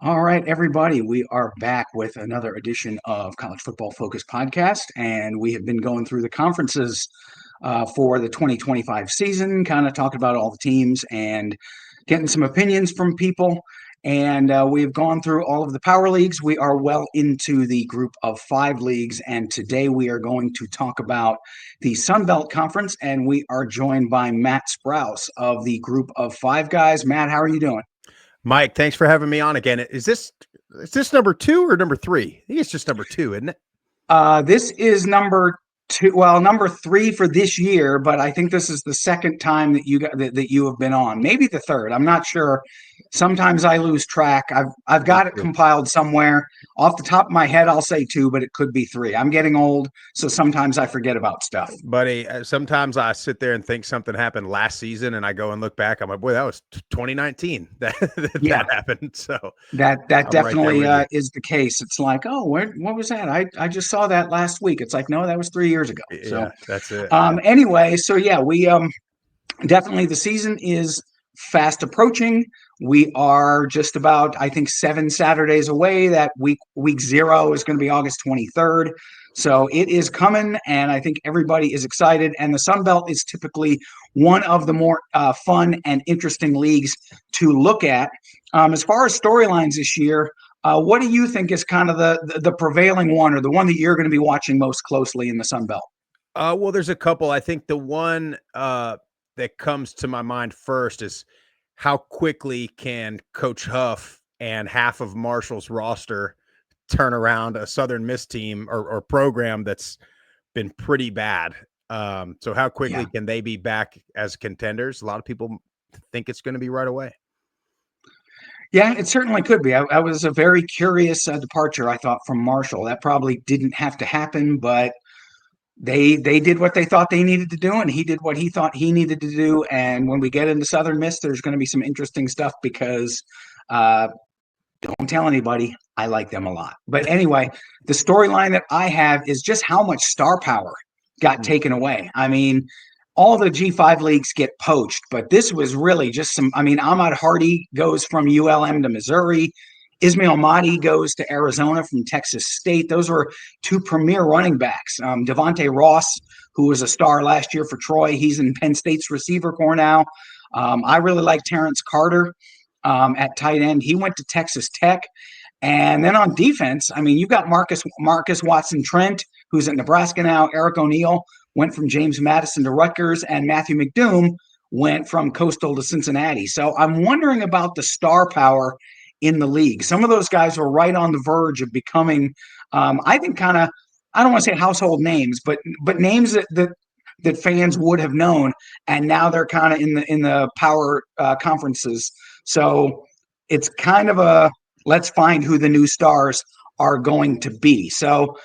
All right, everybody, we are back with another edition of College Football Focus Podcast, and we have been going through the conferences for the 2025 season, kind of talking about all the teams and getting some opinions from people. And we've gone through all of the power leagues. We are well into the group of five leagues, and today we are going to talk about the Sun Belt Conference, and we are joined by Matt Sprouse of the group of five guys. Matt, how are you doing? Mike, thanks for having me on again. Is this number 2 or number 3? I think it's just number 2, isn't it? This is number two, well, number three for this year, but I think this is the second time that that you have been on. Maybe the third. I'm not sure. Sometimes I lose track. I've got it compiled somewhere. Off the top of my head, I'll say two, but it could be three. I'm getting old, so sometimes I forget about stuff. Buddy, sometimes I sit there and think something happened last season, and I go and look back. I'm like, boy, that was 2019 that happened. So that definitely is the case. It's like, oh, what was that? I just saw that last week. It's like, no, that was 3 years ago. So yeah, that's it. Anyway, so yeah, we definitely the season is fast approaching. We are just about, I think, 7 Saturdays away. That week 0 is going to be August 23rd. So it is coming, and I think everybody is excited. And the Sun Belt is typically one of the more fun and interesting leagues to look at. As far as storylines this year, what do you think is kind of the prevailing one, or the one that you're going to be watching most closely in the Sun Belt? Well, there's a couple. I think the one that comes to my mind first is how quickly can Coach Huff and half of Marshall's roster turn around a Southern Miss team or program that's been pretty bad. So how quickly can they be back as contenders? A lot of people think it's going to be right away. Yeah, it certainly could be. I was a very curious departure, I thought, from Marshall. That probably didn't have to happen, but they did what they thought they needed to do, and he did what he thought he needed to do. And when we get into Southern Miss, there's going to be some interesting stuff because don't tell anybody, I like them a lot. But anyway, the storyline that I have is just how much star power got taken away. I mean, all the G5 leagues get poached, but this was really just some. I mean, Ahmad Hardy goes from ULM to Missouri. Ismail Mahdi goes to Arizona from Texas State. Those were two premier running backs. Devontae Ross, who was a star last year for Troy, he's in Penn State's receiver corps now. I really like Terrence Carter at tight end. He went to Texas Tech. And then on defense, I mean, you've got Marcus Watson Trent, who's at Nebraska now. Eric O'Neill went from James Madison to Rutgers, and Matthew McDoom went from Coastal to Cincinnati. So I'm wondering about the star power in the league. Some of those guys were right on the verge of becoming, I think, kind of, I don't want to say household names, but names that fans would have known, and now they're kind of in the power conferences. So it's kind of a let's find who the new stars are going to be. So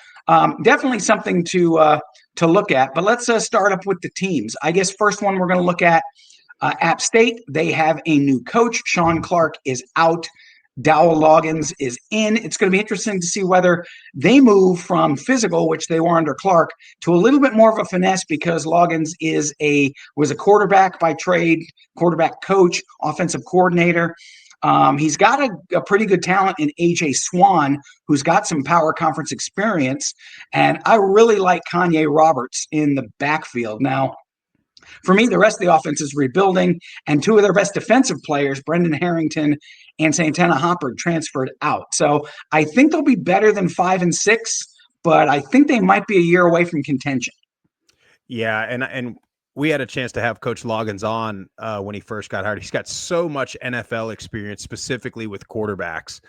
definitely something to look at. But let's start up with the teams. I guess first one we're going to look at App State. They have a new coach. Sean Clark is out. Dowell Loggins is in. It's going to be interesting to see whether they move from physical, which they were under Clark, to a little bit more of a finesse, because Loggins was a quarterback by trade, quarterback coach, offensive coordinator. He's got a pretty good talent in A.J. Swan, who's got some power conference experience. And I really like Kanye Roberts in the backfield. Now, for me, the rest of the offense is rebuilding, and two of their best defensive players, Brendan Harrington and Santana Hopper, transferred out. So I think they'll be better than 5-6, but I think they might be a year away from contention. Yeah, and we had a chance to have Coach Loggins on when he first got hired. He's got so much NFL experience, specifically with quarterbacks.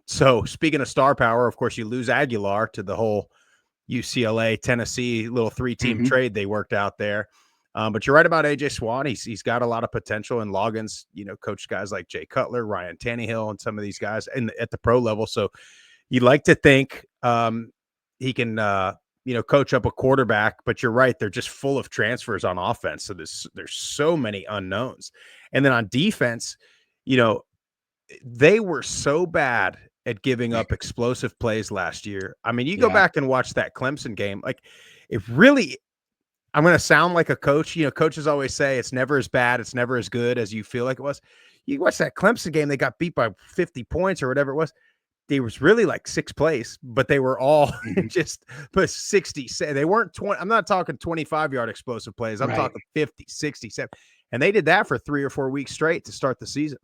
So speaking of star power, of course, you lose Aguilar to the whole UCLA, Tennessee little 3-team trade they worked out there. But you're right about A.J. Swan. He's got a lot of potential, and Loggins, coached guys like Jay Cutler, Ryan Tannehill, and some of these guys at the pro level. So you'd like to think he can, coach up a quarterback, but you're right. They're just full of transfers on offense. So there's so many unknowns. And then on defense, they were so bad at giving up explosive plays last year. I mean, you go back and watch that Clemson game. Like, it really, I'm going to sound like a coach. Coaches always say it's never as bad, it's never as good as you feel like it was. you watch that Clemson game, they got beat by 50 points or whatever it was. They was really like sixth place, but they were all just put 60. They weren't 20. I'm not talking 25-yard explosive plays. I'm Right. talking 50, 67. And they did that for 3 or 4 weeks straight to start the season.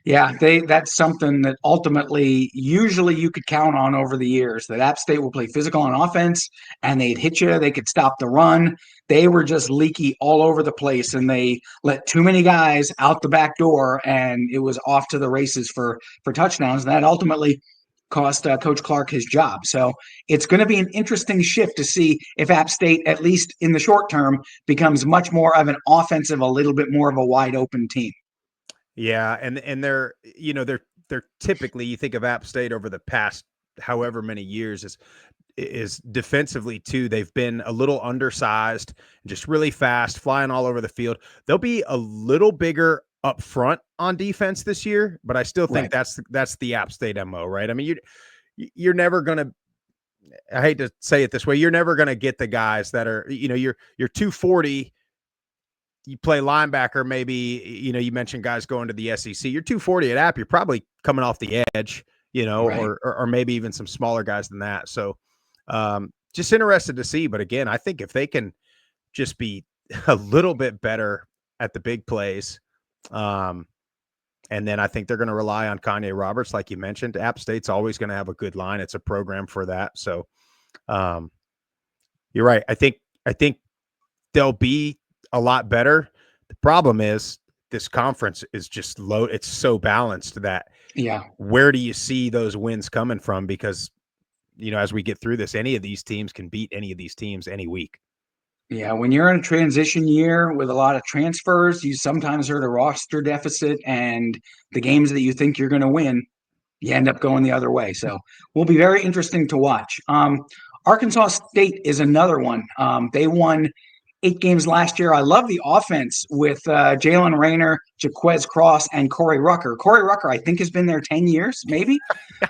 Yeah, that's something that ultimately usually you could count on over the years, that App State will play physical on offense and they'd hit you, they could stop the run. They were just leaky all over the place and they let too many guys out the back door and it was off to the races for touchdowns. And that ultimately cost Coach Clark his job. So it's going to be an interesting shift to see if App State, at least in the short term, becomes much more of an offensive, a little bit more of a wide open team. Yeah, and they're they're typically, you think of App State over the past however many years, is defensively too. They've been a little undersized, just really fast, flying all over the field. They'll be a little bigger up front on defense this year, but I still think Right. that's the App State MO, right? I mean, you're never gonna. I hate to say it this way, you're never gonna get the guys that are, you're 240. You play linebacker, maybe, you mentioned guys going to the SEC. You're 240 at App. You're probably coming off the edge, Right. or maybe even some smaller guys than that. So just interested to see. But again, I think if they can just be a little bit better at the big plays, and then I think they're going to rely on Kanye Roberts, like you mentioned. App State's always going to have a good line. It's a program for that. So you're right. I think they'll be a lot better. The problem is this conference is just low. It's so balanced that Yeah. where do you see those wins coming from? Because, as we get through this, any of these teams can beat any of these teams any week. Yeah, when you're in a transition year with a lot of transfers, you sometimes are at a roster deficit, and the games that you think you're going to win, you end up going the other way. So will be very interesting to watch. Arkansas State is another one. They won 8 games last year. I love the offense with Jalen Rayner, Jaquez Cross, and Corey Rucker. Corey Rucker, I think, has been there 10 years, maybe.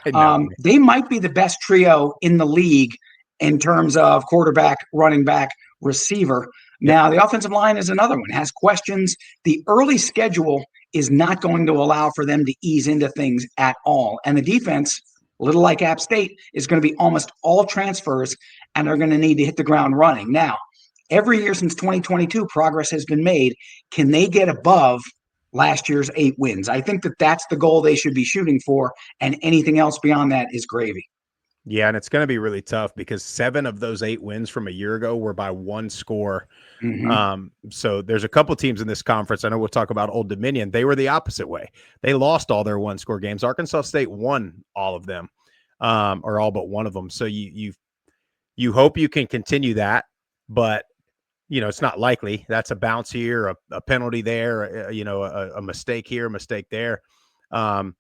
I know. They might be the best trio in the league in terms of quarterback, running back, receiver. Yep. Now, the offensive line is another one, has questions. The early schedule is not going to allow for them to ease into things at all. And the defense, a little like App State, is going to be almost all transfers, and they're going to need to hit the ground running. Now, every year since 2022, progress has been made. Can they get above last year's 8 wins? I think that that's the goal they should be shooting for, and anything else beyond that is gravy. Yeah, and it's going to be really tough because 7 of those 8 wins from a year ago were by 1 score. So there's a couple teams in this conference. I know we'll talk about Old Dominion. They were the opposite way. They lost all their 1-score games. Arkansas State won all of them, or all but one of them. So you hope you can continue that, but it's not likely. That's a bounce here, a penalty there, a mistake here, a mistake there. And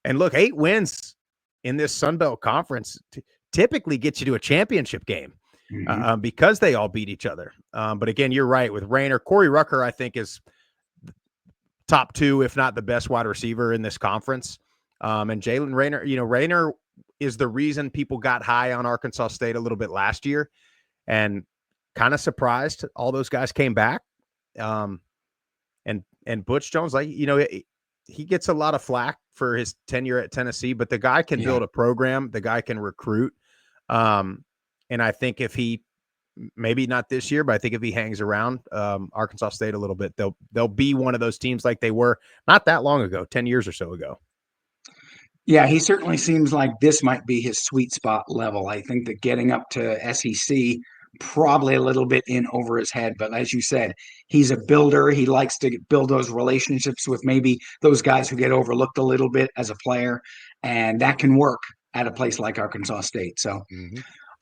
look, 8 wins in this Sun Belt Conference typically gets you to a championship game because they all beat each other. But again, you're right with Rayner. Corey Rucker, I think, is top 2, if not the best wide receiver in this conference. And Jalen Rayner, Rayner is the reason people got high on Arkansas State a little bit last year, and kind of surprised all those guys came back. And Butch Jones, he gets a lot of flack for his tenure at Tennessee, but the guy can build a program. The guy can recruit. And I think if he, maybe not this year, but I think if he hangs around Arkansas State a little bit, they'll be one of those teams like they were not that long ago, 10 years or so ago. Yeah, he certainly seems like this might be his sweet spot level. I think that getting up to SEC, probably a little bit in over his head. But as you said, he's a builder. He likes to build those relationships with maybe those guys who get overlooked a little bit as a player. And that can work at a place like Arkansas State. So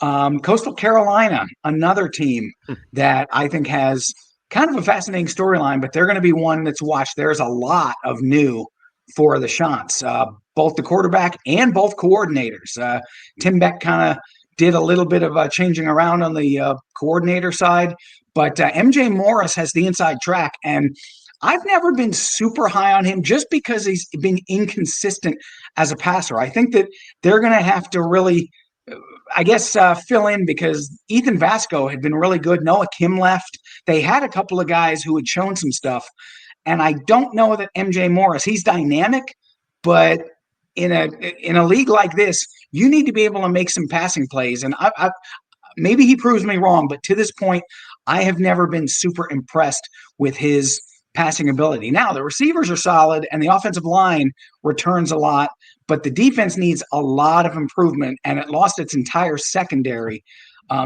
Coastal Carolina, another team that I think has kind of a fascinating storyline, but they're going to be one that's watched. There's a lot of new for the Chants, both the quarterback and both coordinators. Tim Beck kind of did a little bit of changing around on the coordinator side, but MJ Morris has the inside track, and I've never been super high on him just because he's been inconsistent as a passer. I think that they're going to have to really, I guess, fill in because Ethan Vasco had been really good. Noah Kim left. They had a couple of guys who had shown some stuff. And I don't know that MJ Morris, he's dynamic, but in a league like this, you need to be able to make some passing plays. And maybe he proves me wrong, but to this point, I have never been super impressed with his passing ability. Now, the receivers are solid and the offensive line returns a lot, but the defense needs a lot of improvement and it lost its entire secondary.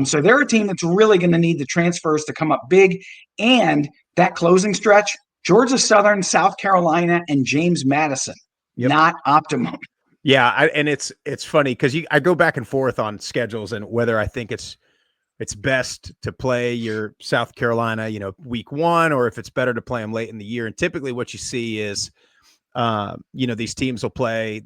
So they're a team that's really going to need the transfers to come up big. And that closing stretch, Georgia Southern, South Carolina, and James Madison, Yep. not optimum. Yeah, and it's funny because I go back and forth on schedules and whether I think it's best to play your South Carolina, week 1, or if it's better to play them late in the year. And typically, what you see is, these teams will play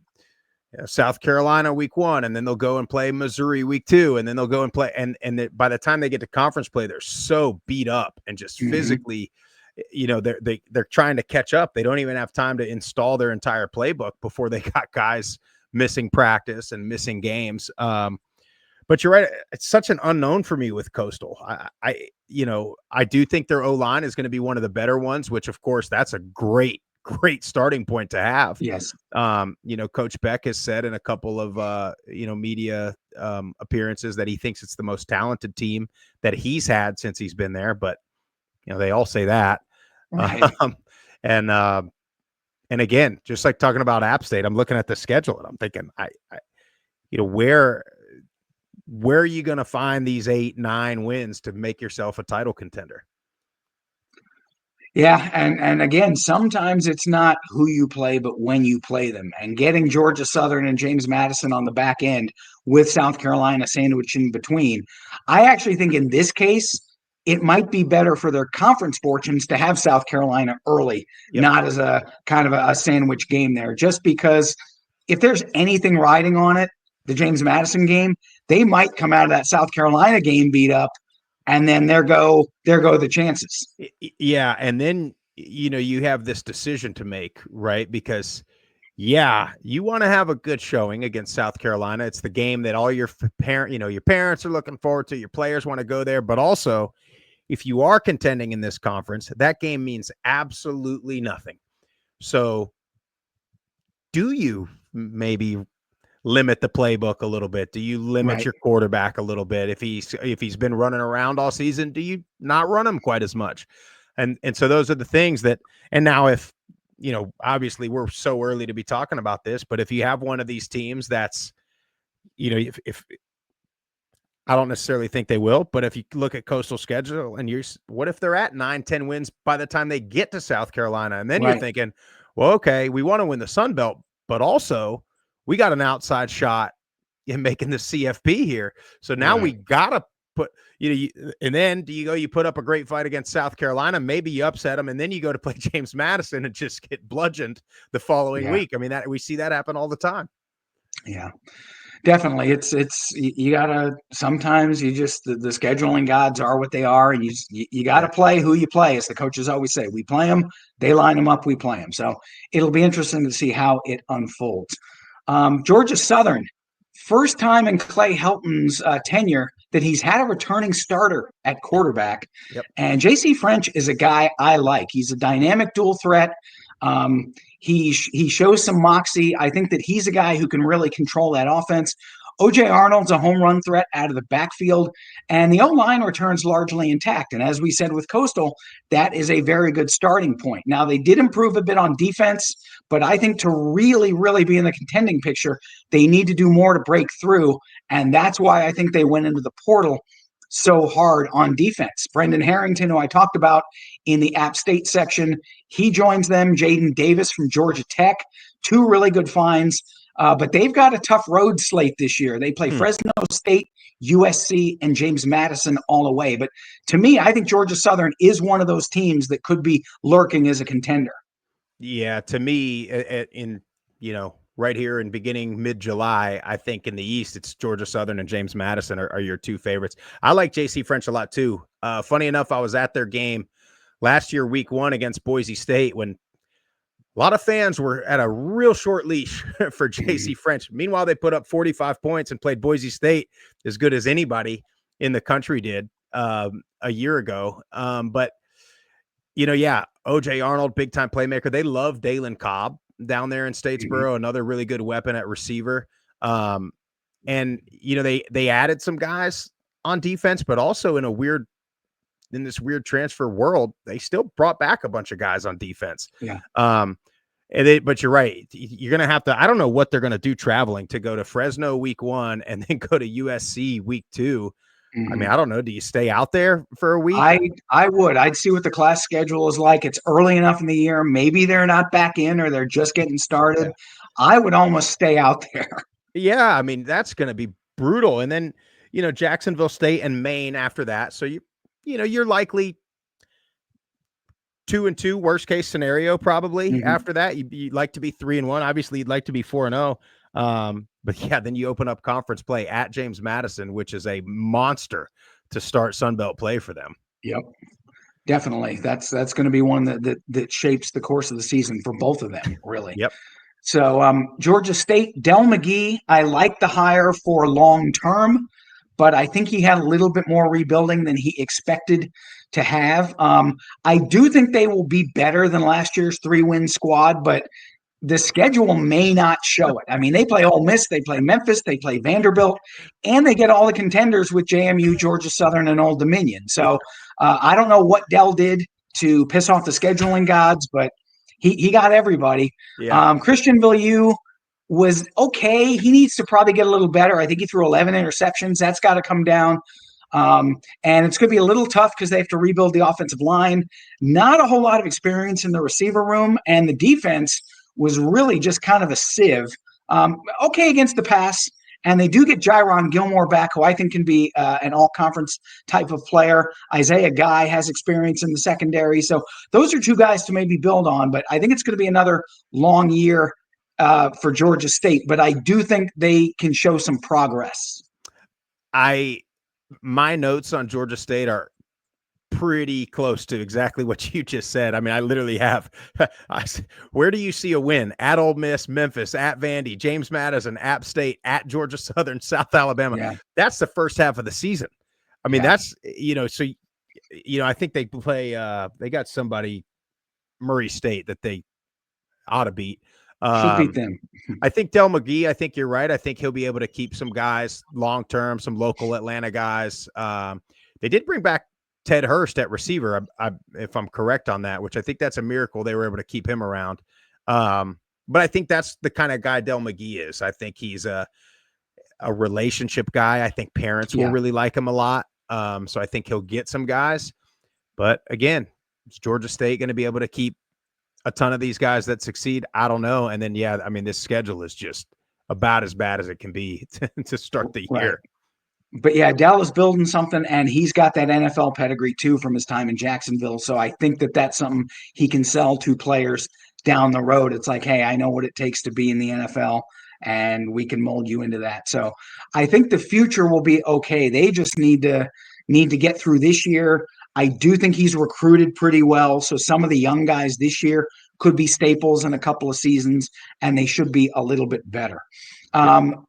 South Carolina week 1, and then they'll go and play Missouri week 2, and then they'll go and play. And by the time they get to conference play, they're so beat up and just physically. They're trying to catch up. They don't even have time to install their entire playbook before they got guys missing practice and missing games. But you're right. It's such an unknown for me with Coastal. I do think their O-line is going to be one of the better ones, which of course that's a great starting point to have. Yes. Coach Beck has said in a couple of, media appearances that he thinks it's the most talented team that he's had since he's been there. But, they all say that. Right. And again, just like talking about App State, I'm looking at the schedule and I'm thinking, where are you going to find these 8-9 wins to make yourself a title contender? Yeah, and again, sometimes it's not who you play, but when you play them. And getting Georgia Southern and James Madison on the back end with South Carolina sandwiched in between, I actually think in this case, it might be better for their conference fortunes to have South Carolina early, not as a kind of a sandwich game there. Just because if there's anything riding on it, the James Madison game, they might come out of that South Carolina game beat up, and then there go the chances. Yeah, and then you have this decision to make, right? Because you want to have a good showing against South Carolina. It's the game that all your parents are looking forward to. Your players want to go there, but also if you are contending in this conference, that game means absolutely nothing. So do you maybe limit the playbook a little bit? Do you limit your quarterback a little bit? If he's been running around all season, do you not run him quite as much? And so those are the things that, and now if, obviously we're so early to be talking about this, but if you have one of these teams that's, if I don't necessarily think they will, but if you look at Coastal schedule and what if they're at 9-10 wins by the time they get to South Carolina? And then you're thinking, well, okay, we want to win the Sun Belt, but also we got an outside shot in making the CFP here. So now we got to put, and then you put up a great fight against South Carolina. Maybe you upset them, and then you go to play James Madison and just get bludgeoned the following week. I mean, we see that happen all the time. Yeah. Definitely. It's you gotta, sometimes you just, the scheduling gods are what they are, and you gotta play who you play, as the coaches always say. We play them, they line them up, we play them. So it'll be interesting to see how it unfolds. Georgia Southern, first time in Clay Helton's tenure that he's had a returning starter at quarterback. And JC French is a guy I like. He's a dynamic dual threat. He shows some moxie. I think that he's a guy who can really control that offense. O.J. Arnold's a home run threat out of the backfield, and the O-line returns largely intact. And as we said with Coastal, that is a very good starting point. Now, they did improve a bit on defense, but I think to really, really be in the contending picture, they need to do more to break through, and that's why I think they went into the portal so hard on defense. Brendan Harrington, who I talked about in the App State section, he joins them. Jaden Davis from Georgia Tech, two really good finds. But they've got a tough road slate this year. They play Fresno State, USC, and James Madison all away. But to me, I think Georgia Southern is one of those teams that could be lurking as a contender. Yeah, to me, right here in beginning mid-July, I think in the East, it's Georgia Southern and James Madison are your two favorites. I like JC French a lot too. Funny enough, I was at their game last year, week 1 against Boise State, when a lot of fans were at a real short leash for JC French. Meanwhile, they put up 45 points and played Boise State as good as anybody in the country did a year ago. But OJ Arnold, big time playmaker. They love Dalen Cobb down there in Mhm. Statesboro, another really good weapon at receiver. And they added some guys on defense, but also in this weird transfer world, they still brought back a bunch of guys on defense. Yeah. But you're right. You're going to have to, I don't know what they're going to do traveling to go to Fresno week 1 and then go to USC week 2. I mean, Mhm. I don't know. Do you stay out there for a week? I would. I'd see what the class schedule is like. It's early enough in the year. Maybe they're not back in or they're just getting started. Yeah. I would almost stay out there. Yeah. I mean, that's going to be brutal. And then, Jacksonville State and Maine after that. So you're likely 2-2, worst case scenario, probably Mhm. after that. You'd like to be 3-1. Obviously, you'd like to be 4-0. But yeah, then you open up conference play at James Madison, which is a monster to start Sunbelt play for them. Yep. Definitely. That's going to be one that shapes the course of the season for both of them, really. Yep. So Georgia State, Del McGee, I like the hire for long term, but I think he had a little bit more rebuilding than he expected to have. I do think they will be better than last year's 3-win squad, but the schedule may not show it. I mean, they play Ole Miss, they play Memphis, they play Vanderbilt, and they get all the contenders with JMU, Georgia Southern, and Old Dominion. So I don't know what Dell did to piss off the scheduling gods, but he got everybody. Yeah. Christian Villieu was okay. He needs to probably get a little better. I think he threw 11 interceptions. That's got to come down. And it's going to be a little tough because they have to rebuild the offensive line. Not a whole lot of experience in the receiver room, and the defense was really just kind of a sieve. Okay against the pass, and they do get Jaron Gilmore back, who I think can be an all-conference type of player. Isaiah Guy has experience in the secondary. So those are two guys to maybe build on, but I think it's going to be another long year for Georgia State, but I do think they can show some progress. My notes on Georgia State are pretty close to exactly what you just said. I mean, I literally have, where do you see a win? At Ole Miss, Memphis, at Vandy, James Madison, App State, at Georgia Southern, South Alabama. Yeah. That's the first half of the season. I mean, that's, so, I think they play, they got somebody, Murray State, that they ought to beat. Should beat them. I think Del McGee, I think you're right. I think he'll be able to keep some guys long-term, some local Atlanta guys. They did bring back Ted Hurst at receiver, if I'm correct on that, which I think that's a miracle they were able to keep him around. But I think that's the kind of guy Del McGee is. I think he's a relationship guy. I think parents will really like him a lot. So I think he'll get some guys. But again, is Georgia State going to be able to keep a ton of these guys that succeed? I don't know. And then, I mean, this schedule is just about as bad as it can be to start the year. But yeah, Dell is building something, and he's got that NFL pedigree too from his time in Jacksonville. So I think that's something he can sell to players down the road. It's like, hey, I know what it takes to be in the NFL, and we can mold you into that. So I think the future will be okay. They just need to get through this year. I do think he's recruited pretty well. So some of the young guys this year could be staples in a couple of seasons, and they should be a little bit better.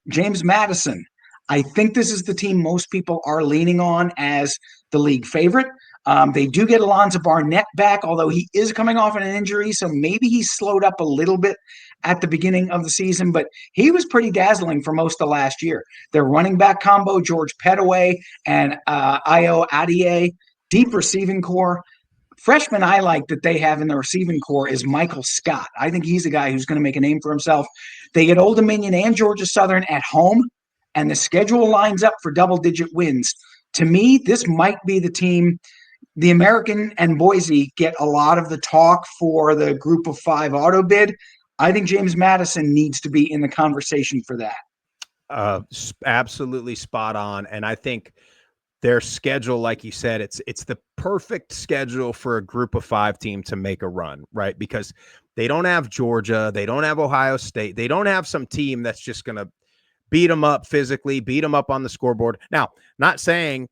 James Madison. I think this is the team most people are leaning on as the league favorite. They do get Alonzo Barnett back, although he is coming off an injury, so maybe he's slowed up a little bit at the beginning of the season, but he was pretty dazzling for most of last year. Their running back combo, George Pettaway and Ayo Adie, deep receiving core. Freshman I like that they have in the receiving core is Michael Scott. I think he's a guy who's going to make a name for himself. They get Old Dominion and Georgia Southern at home, and the schedule lines up for double-digit wins. To me, this might be the team. The American and Boise get a lot of the talk for the group of 5 auto bid. I think James Madison needs to be in the conversation for that. Absolutely spot on. And I think their schedule, like you said, it's the perfect schedule for a group of 5 team to make a run, right? Because they don't have Georgia, they don't have Ohio State, they don't have some team that's just going to beat them up physically, beat them up on the scoreboard. Now, not saying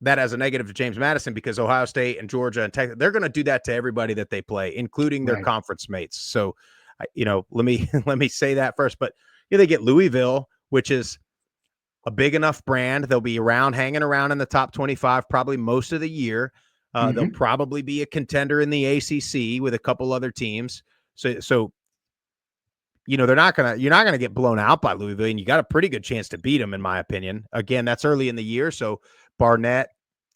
that as a negative to James Madison, because Ohio State and Georgia and Texas, they're going to do that to everybody that they play, including their conference mates. So, let me say that first. But they get Louisville, which is a big enough brand. They'll be hanging around in the top 25 probably most of the year. They'll Hmm. probably be a contender in the ACC with a couple other teams. So you're not gonna get blown out by Louisville, and you got a pretty good chance to beat them, in my opinion. Again, that's early in the year, so Barnett,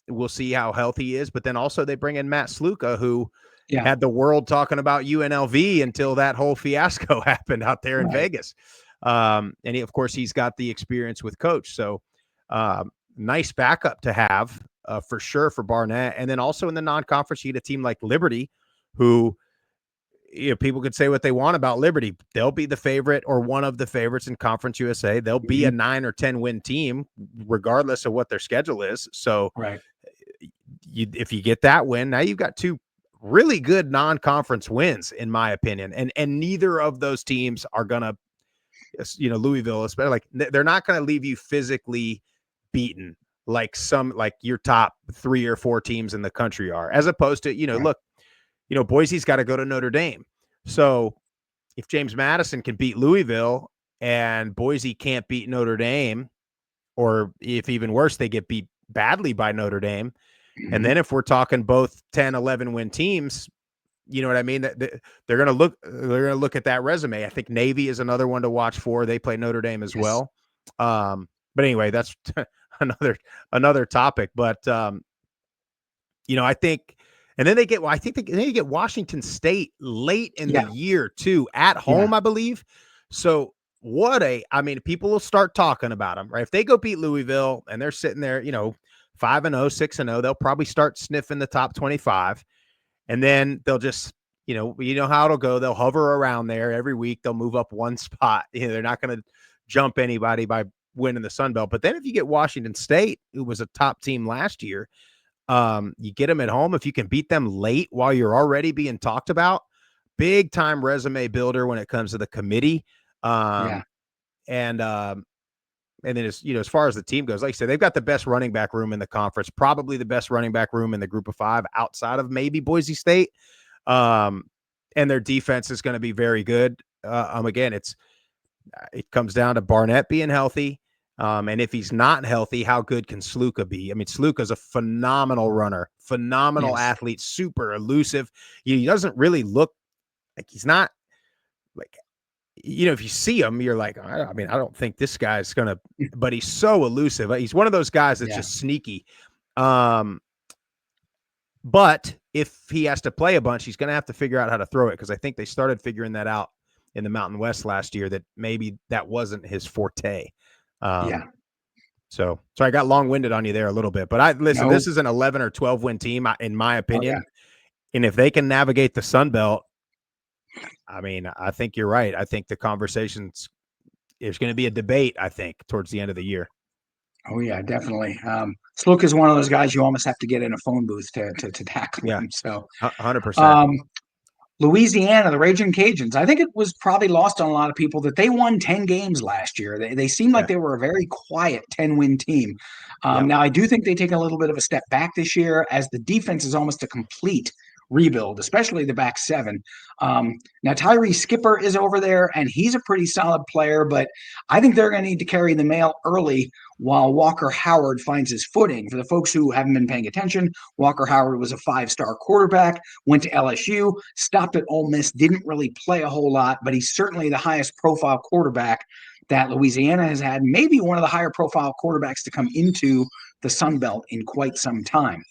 we'll see how healthy he is. But then also they bring in Matt Sluka, who Yeah. had the world talking about UNLV until that whole fiasco happened out there in Right. Vegas. And of course, he's got the experience with Coach. So nice backup to have for sure for Barnett. And then also in the non-conference, you get a team like Liberty, who people could say what they want about Liberty. They'll be the favorite or one of the favorites in Conference USA. They'll be a Hmm. 9 or 10 win team, regardless of what their schedule is. So Right. if you get that win, now you've got two really good non-conference wins, in my opinion. And neither of those teams are gonna, Louisville, especially, like, they're not gonna leave you physically beaten like your top 3 or 4 teams in the country are, as opposed to, Right. look, Boise's got to go to Notre Dame. So if James Madison can beat Louisville and Boise can't beat Notre Dame, or if even worse, they get beat badly by Notre Dame. And Hmm. then if we're talking both 10, 11 win teams, you know what I mean? They're going to look at that resume. I think Navy is another one to watch for. They play Notre Dame as Yes. well. But anyway, that's another topic. But I think, and then I think they get Washington State late in the Yeah. year too, at Yeah. home, I believe. So people will start talking about them, right? If they go beat Louisville and they're sitting there, 5-0, 6-0, they'll probably start sniffing the top 25. And then they'll just, how it'll go. They'll hover around there every week. They'll move up one spot. They're not going to jump anybody by winning the Sun Belt. But then if you get Washington State, who was a top team last year, you get them at home. If you can beat them late while you're already being talked about, big time resume builder when it comes to the committee. Yeah. And then as far as the team goes, like I said, they've got the best running back room in the conference, probably the best running back room in the group of 5 outside of maybe Boise State. And their defense is going to be very good. Again, it comes down to Barnett being healthy. And if he's not healthy, how good can Sluka be? I mean, Sluka's a phenomenal runner, phenomenal Yes. athlete, super elusive. He doesn't really look like he's not like, if you see him, you're like, I don't think this guy's going to, but he's so elusive. He's one of those guys that's Yeah. just sneaky. But if he has to play a bunch, he's going to have to figure out how to throw it, because I think they started figuring that out in the Mountain West last year, that maybe that wasn't his forte. Yeah. So I got long-winded on you there a little bit, but listen, No. this is an 11 or 12 win team, in my Oh yeah. opinion. And if they can navigate the Sun Belt, I think you're right. I think the conversations, there's going to be a debate, I think, towards the end of the year. Oh yeah, definitely. Slook is one of those guys you almost have to get in a phone booth to tackle Yeah, him. So 100%. um, Louisiana, the Raging Cajuns, I think it was probably lost on a lot of people that they won 10 games last year. They seemed like Yeah. they were a very quiet 10-win team. Yep. Now, I do think they take a little bit of a step back this year, as the defense is almost a complete rebuild, especially the back 7. Now, Tyree Skipper is over there, and he's a pretty solid player, but I think they're going to need to carry the mail early while Walker Howard finds his footing. For the folks who haven't been paying attention, Walker Howard was a 5-star quarterback, went to LSU, stopped at Ole Miss, didn't really play a whole lot, but he's certainly the highest profile quarterback that Louisiana has had, maybe one of the higher profile quarterbacks to come into the Sun Belt in quite some time.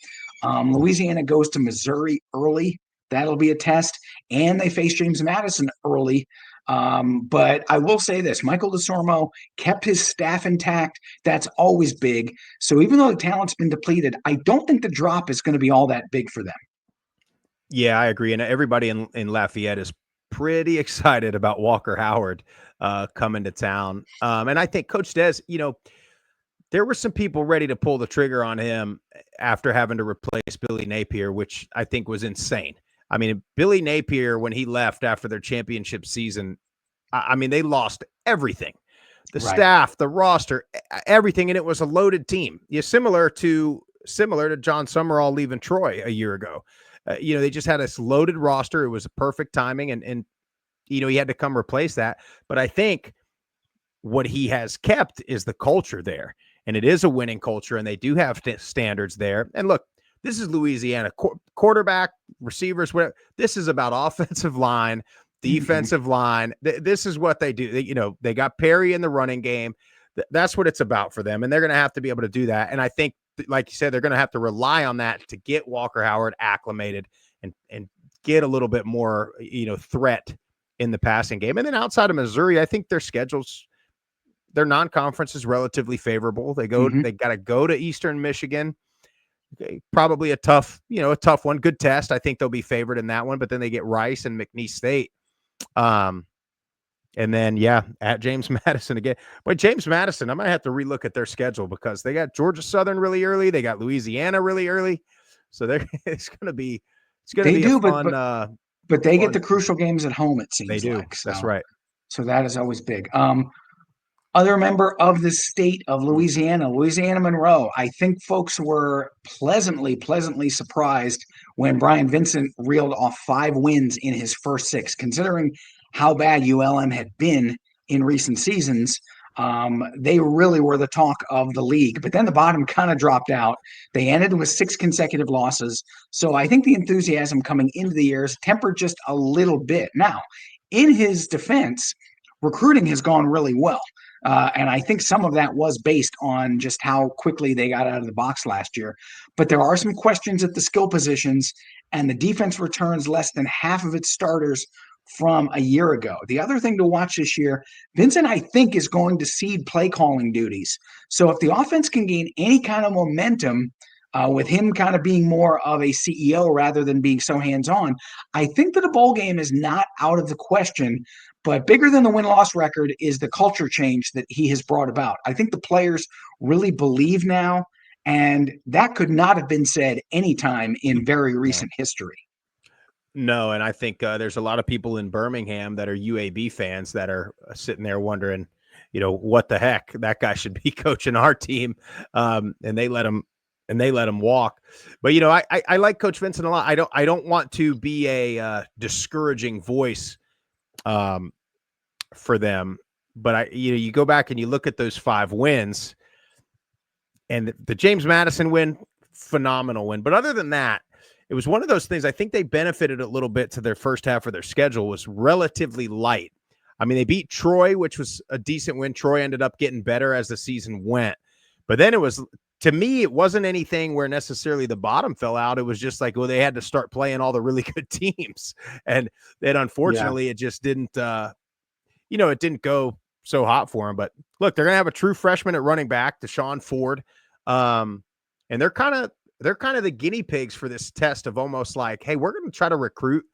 Louisiana goes to Missouri early. That'll be a test. And they face James Madison early. But I will say this, Michael DeSormo kept his staff intact. That's always big. So even though the talent's been depleted, I don't think the drop is going to be all that big for them. Yeah, I agree. And everybody in Lafayette is pretty excited about Walker Howard coming to town. And I think Coach Des, there were some people ready to pull the trigger on him after having to replace Billy Napier, which I think was insane. Billy Napier, when he left after their championship season, they lost everything. The Right. staff, the roster, everything, and it was a loaded team. Similar to John Summerall leaving Troy a year ago. They just had this loaded roster. It was a perfect timing, and he had to come replace that. But I think what he has kept is the culture there, and it is a winning culture, and they do have standards there. And look, This is Louisiana. Quarterback, receivers, whatever. This is about offensive line, defensive line. This is what they do. They got Perry in the running game. That's what it's about for them, and they're going to have to be able to do that. And I think, like you said, they're going to have to rely on that to get Walker Howard acclimated and get a little bit more, threat in the passing game. And then outside of Missouri, I think their non-conference is relatively favorable. They got to go to Eastern Michigan. Okay, probably a tough one. Good test. I think they'll be favored in that one, but then they get Rice and McNeese State. And then, at James Madison again. But James Madison, I might have to relook at their schedule because they got Georgia Southern really early. They got Louisiana really early. So it's going to be a fun. But they get the crucial games at home, it seems they do. like. So, that's right. So that is always big. Other member of the state of Louisiana Monroe. I think folks were pleasantly surprised when Brian Vincent reeled off 5 wins in his first 6, considering how bad ULM had been in recent seasons. They really were the talk of the league, but then the bottom kind of dropped out. They ended with 6 consecutive losses. So I think the enthusiasm coming into the year is tempered just a little bit. Now, in his defense, recruiting has gone really well. And I think some of that was based on just how quickly they got out of the box last year. But there are some questions at the skill positions, and the defense returns less than half of its starters from a year ago. The other thing to watch this year, Vincent, I think, is going to cede play calling duties. So if the offense can gain any kind of momentum, with him kind of being more of a CEO rather than being so hands-on, I think that a bowl game is not out of the question. But bigger than the win-loss record is the culture change that he has brought about. I think the players really believe now, and that could not have been said anytime in very recent history. No, and I think there's a lot of people in Birmingham that are UAB fans that are sitting there wondering, what the heck, that guy should be coaching our team, and they let him walk. But I like Coach Vincent a lot. I don't want to be a discouraging voice for them, but you go back and you look at those 5 wins, and the James Madison win, phenomenal win. But other than that, it was one of those things. I think they benefited a little bit to their first half of their schedule was relatively light. I mean, they beat Troy, which was a decent win. Troy ended up getting better as the season went, but then to me, it wasn't anything where necessarily the bottom fell out. It was just like, well, they had to start playing all the really good teams. And then unfortunately, it just didn't, it didn't go so hot for them. But look, they're going to have a true freshman at running back, Deshaun Ford. And they're kind of the guinea pigs for this test of almost like, hey, we're going to try to recruit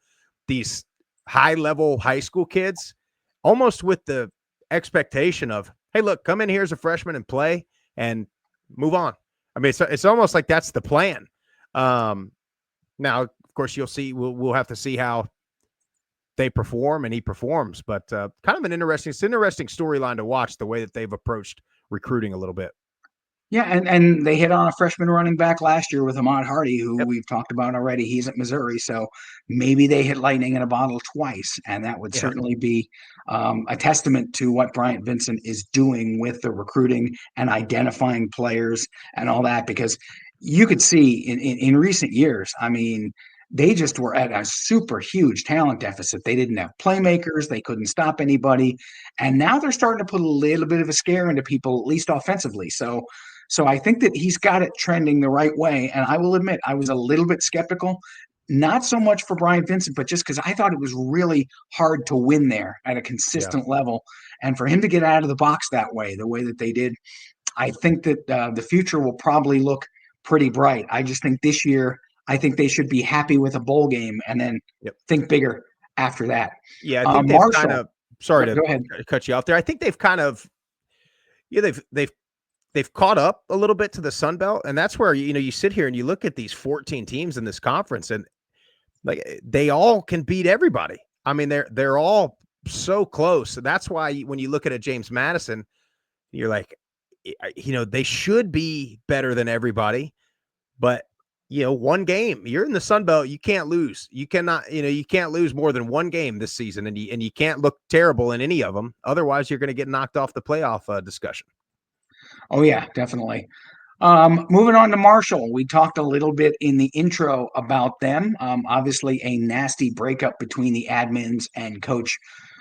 these high-level high school kids almost with the expectation of, hey, look, come in here as a freshman and play and move on. I mean, it's almost like that's the plan. Now, of course, you'll see. We'll have to see how they perform and he performs. But kind of an interesting storyline to watch the way that they've approached recruiting a little bit. Yeah, and they hit on a freshman running back last year with Ahmad Hardy, who we've talked about already. He's at Missouri, so maybe they hit lightning in a bottle twice, and that would certainly be a testament to what Bryant Vincent is doing with the recruiting and identifying players and all that, because you could see in recent years, I mean, they just were at a super huge talent deficit. They didn't have playmakers. They couldn't stop anybody. And now they're starting to put a little bit of a scare into people, at least offensively. So I think that he's got it trending the right way. And I will admit, I was a little bit skeptical, not so much for Brian Vincent, but just because I thought it was really hard to win there at a consistent level. And for him to get out of the box that way, the way that they did, I think that the future will probably look pretty bright. I just think this year, I think they should be happy with a bowl game and then think bigger after that. Yeah, I think they've kind of, sorry go ahead. Cut you off there. I think they've kind of, they've caught up a little bit to the Sun Belt, and that's where you sit here and you look at these 14 teams in this conference, and like they all can beat everybody. I mean, they're all so close. So that's why when you look at a James Madison, you're like, they should be better than everybody, but one game, you're in the Sun Belt, you can't lose. You cannot, you can't lose more than one game this season, and you can't look terrible in any of them. Otherwise, you're going to get knocked off the playoff discussion. Oh, yeah, definitely. Moving on to Marshall, we talked a little bit in the intro about them. Obviously, a nasty breakup between the admins and coach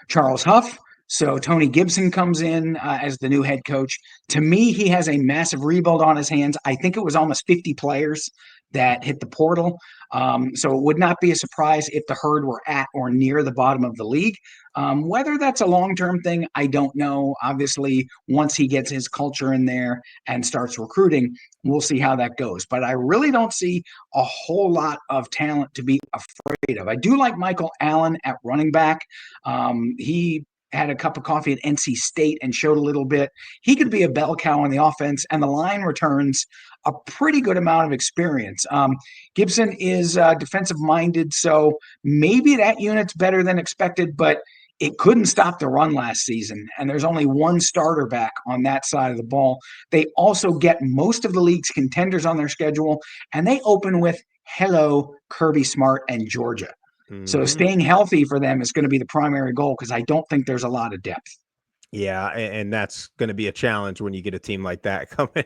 Charles Huff. So Tony Gibson comes in as the new head coach. To me, he has a massive rebuild on his hands. I think it was almost 50 players that hit the portal. So it would not be a surprise if the Herd were at or near the bottom of the league. Whether that's a long-term thing, I don't know. Obviously, once he gets his culture in there and starts recruiting, we'll see how that goes. But I really don't see a whole lot of talent to be afraid of. I do like Michael Allen at running back. He had a cup of coffee at NC State and showed a little bit. He could be a bell cow on the offense, and the line returns a pretty good amount of experience. Gibson is defensive minded, so maybe that unit's better than expected, but it couldn't stop the run last season, and there's only one starter back on that side of the ball. They also get most of the league's contenders on their schedule, and they open with hello, Kirby Smart and Georgia. So Mhm. staying healthy for them is going to be the primary goal because I don't think there's a lot of depth. Yeah, and that's going to be a challenge when you get a team like that coming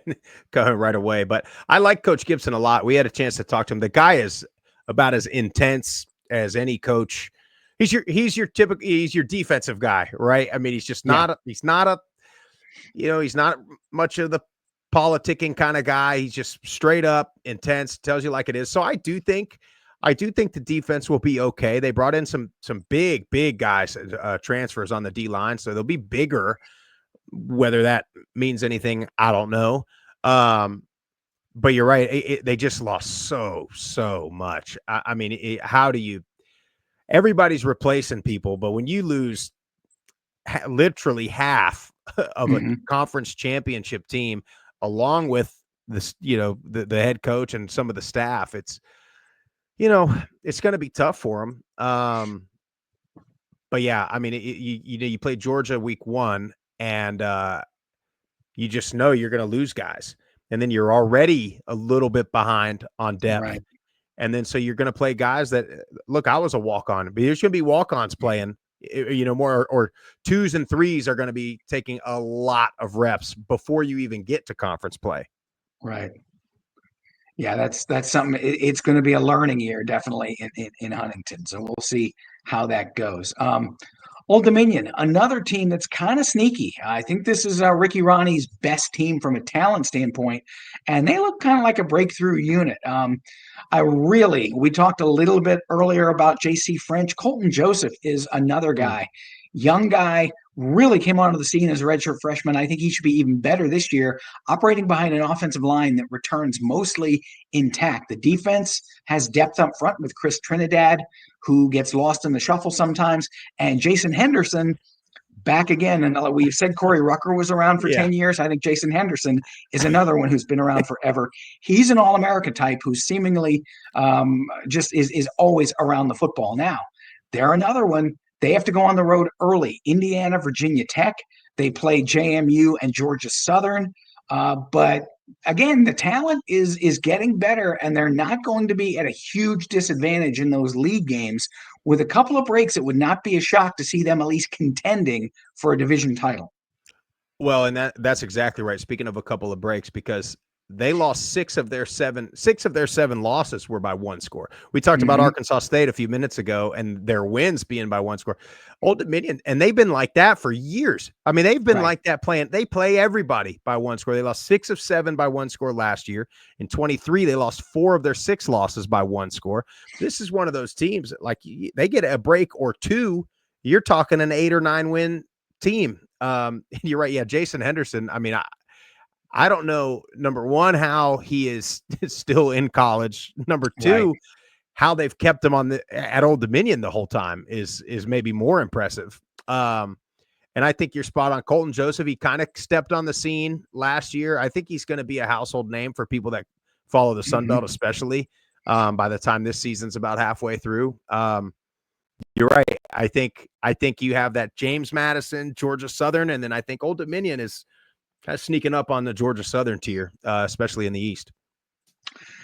right away. But I like Coach Gibson a lot. We had a chance to talk to him. The guy is about as intense as any coach. He's your defensive guy, right? I mean, he's just Yeah, he's not much of the politicking kind of guy. He's just straight up intense, tells you like it is. So I do think the defense will be okay. They brought in some big guys, transfers on the D line, so they'll be bigger. Whether that means anything, I don't know. But you're right; they just lost so much. I mean, how do you? Everybody's replacing people, but when you lose literally half of a hmm conference championship team, along with this, the head coach and some of the staff, it's going to be tough for them. But yeah, I mean, you play Georgia week 1, and you just know you're going to lose guys, and then you're already a little bit behind on depth, right. and then so you're going to play guys that look. I was a walk on, but there's going to be walk ons playing. More or twos and threes are going to be taking a lot of reps before you even get to conference play. Right. Yeah, that's something. It's going to be a learning year, definitely in Huntington. So we'll see how that goes. Old Dominion, another team that's kind of sneaky. I think this is Ricky Ronnie's best team from a talent standpoint, and they look kind of like a breakthrough unit. We talked a little bit earlier about J.C. French. Colton Joseph is another Mm. guy, young guy, really came onto the scene as a redshirt freshman. I think he should be even better this year, operating behind an offensive line that returns mostly intact. The defense has depth up front with Chris Trinidad, who gets lost in the shuffle sometimes, and Jason Henderson back again. And we've said Corey Rucker was around for Yeah. 10 years. I think Jason Henderson is another one who's been around forever. He's an All-America type who seemingly just is always around the football. Now, they're another one. They have to go on the road early. Indiana, Virginia Tech. They play JMU and Georgia Southern. But again, the talent is getting better, and they're not going to be at a huge disadvantage in those league games. With a couple of breaks, it would not be a shock to see them at least contending for a division title. Well, and that's exactly right. Speaking of a couple of breaks, because they lost six of their seven losses were by one score. We talked about Mm-hmm. Arkansas State a few minutes ago and their wins being by one score. Old Dominion, and they've been like that for years. I mean, they've been Right. like that playing. They play everybody by one score. They lost 6 of 7 by one score last year. In 23, they lost 4 of their 6 losses by one score. This is one of those teams that, like, they get a break or two, you're talking an 8 or 9 win team. You're right. Yeah, Jason Henderson. I mean, I don't know, number one, how he is still in college. Number Right. two, how they've kept him at Old Dominion the whole time is maybe more impressive. And I think you're spot on. Colton Joseph, he kind of stepped on the scene last year. I think he's going to be a household name for people that follow the Sun Belt, Mm-hmm. especially by the time this season's about halfway through. You're right. I think you have that James Madison, Georgia Southern, and then I think Old Dominion is kind of sneaking up on the Georgia Southern tier, especially in the East.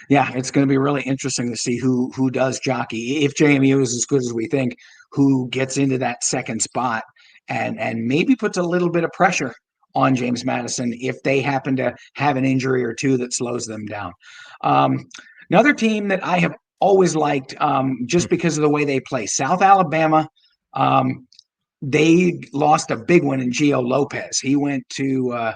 Yeah, it's going to be really interesting to see who does jockey. If JMU is as good as we think, who gets into that second spot and maybe puts a little bit of pressure on James Madison if they happen to have an injury or two that slows them down. Um, Another team that I have always liked, just because of the way they play, South Alabama. They lost a big one in Gio Lopez. He went to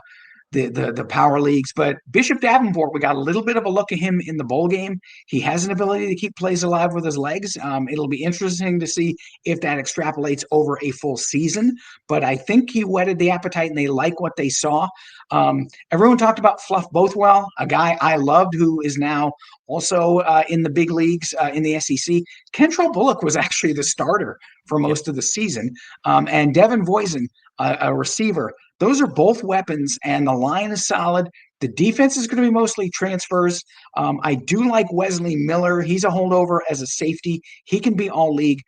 the power leagues. But Bishop Davenport, we got a little bit of a look at him in the bowl game. He has an ability to keep plays alive with his legs. It'll be interesting to see if that extrapolates over a full season. But I think he whetted the appetite, and they like what they saw. Everyone talked about Fluff Bothwell, a guy I loved who is now also in the big leagues in the SEC. Kentrell Bullock was actually the starter for most of the season. And Devin Voisin, a receiver. Those are both weapons, and the line is solid. The defense is going to be mostly transfers. I do like Wesley Miller. He's a holdover as a safety. He can be all league.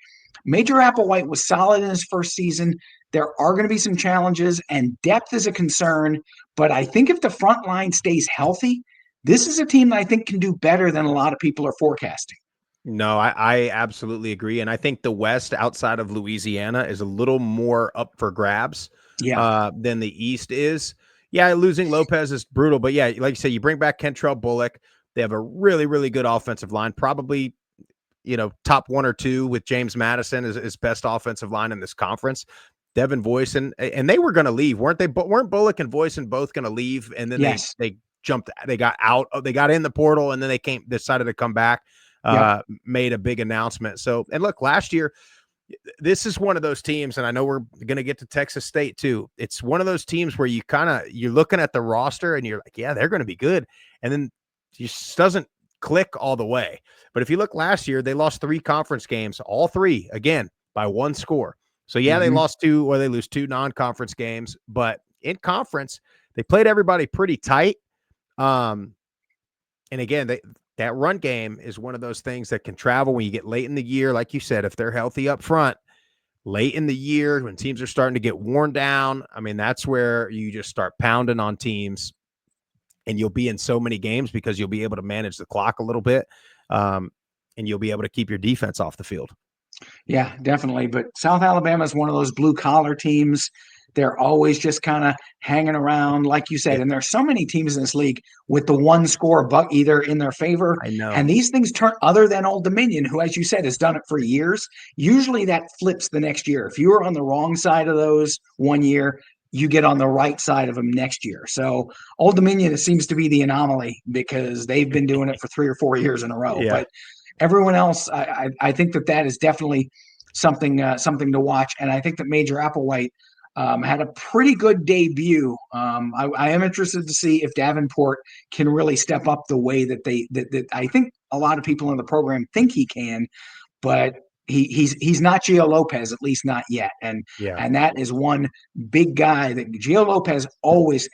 Major Applewhite was solid in his first season. There are going to be some challenges, and depth is a concern. But I think if the front line stays healthy, this is a team that I think can do better than a lot of people are forecasting. No, I absolutely agree. And I think the West outside of Louisiana is a little more up for grabs than the East is. Yeah, losing Lopez is brutal. But yeah, like you said, you bring back Kentrell Bullock. They have a really, really good offensive line. Probably, top 1 or 2 with James Madison is best offensive line in this conference. Devin Voisin, and they were going to leave, weren't they? But weren't Bullock and Voisin both going to leave? And then they jumped, they got out, they got in the portal, and then they decided to come back. Made a big announcement. So, and look, last year, this is one of those teams, and I know we're going to get to Texas State too. It's one of those teams where you're looking at the roster and you're like, yeah, they're going to be good. And then it just doesn't click all the way. But if you look last year, they lost 3 conference games, all 3, again, by 1 score. So yeah, they lost 2, or they lose 2 non-conference games, but in conference, they played everybody pretty tight. And again, that run game is one of those things that can travel when you get late in the year. Like you said, if they're healthy up front, late in the year when teams are starting to get worn down, I mean, that's where you just start pounding on teams, and you'll be in so many games because you'll be able to manage the clock a little bit, and you'll be able to keep your defense off the field. Yeah, definitely. But South Alabama is one of those blue collar teams. They're always just kind of hanging around, like you said. And there's so many teams in this league with the 1 score buck either in their favor. I know. And these things turn, other than Old Dominion, who, as you said, has done it for years. Usually that flips the next year. If you were on the wrong side of those one year, you get on the right side of them next year. So Old Dominion, it seems to be the anomaly because they've been doing it for 3 or 4 years in a row. But everyone else, I think that is definitely something to watch. And I think that Major Applewhite had a pretty good debut. I am interested to see if Davenport can really step up the way that I think a lot of people in the program think he can, but he's not Gio Lopez, at least not yet. And that is one big guy that Gio Lopez always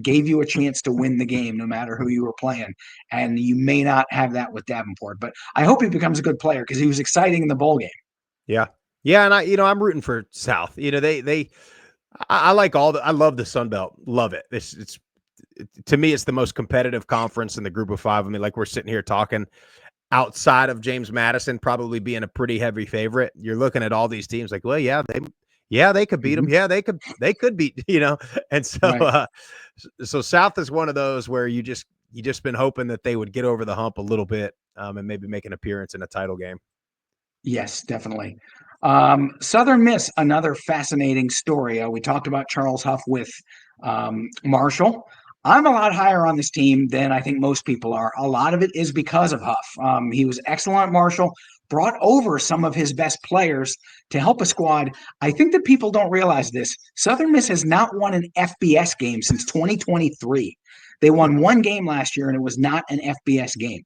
gave you a chance to win the game, no matter who you were playing. And you may not have that with Davenport, but I hope he becomes a good player because he was exciting in the bowl game. Yeah. And I'm rooting for South. I like I love the Sun Belt. Love it. It's to me, it's the most competitive conference in the group of 5. I mean, like we're sitting here talking outside of James Madison probably being a pretty heavy favorite. You're looking at all these teams like, well, they could beat them. Yeah, they could beat, and so, right. So South is one of those where you just been hoping that they would get over the hump a little bit, and maybe make an appearance in a title game. Yes, definitely. Southern Miss, another fascinating story. We talked about Charles Huff with Marshall. I'm a lot higher on this team than I think most people are. A lot of it is because of Huff. He was excellent at Marshall, brought over some of his best players to help a squad. I think that people don't realize this. Southern Miss has not won an FBS game since 2023. They won 1 game last year, and it was not an FBS game.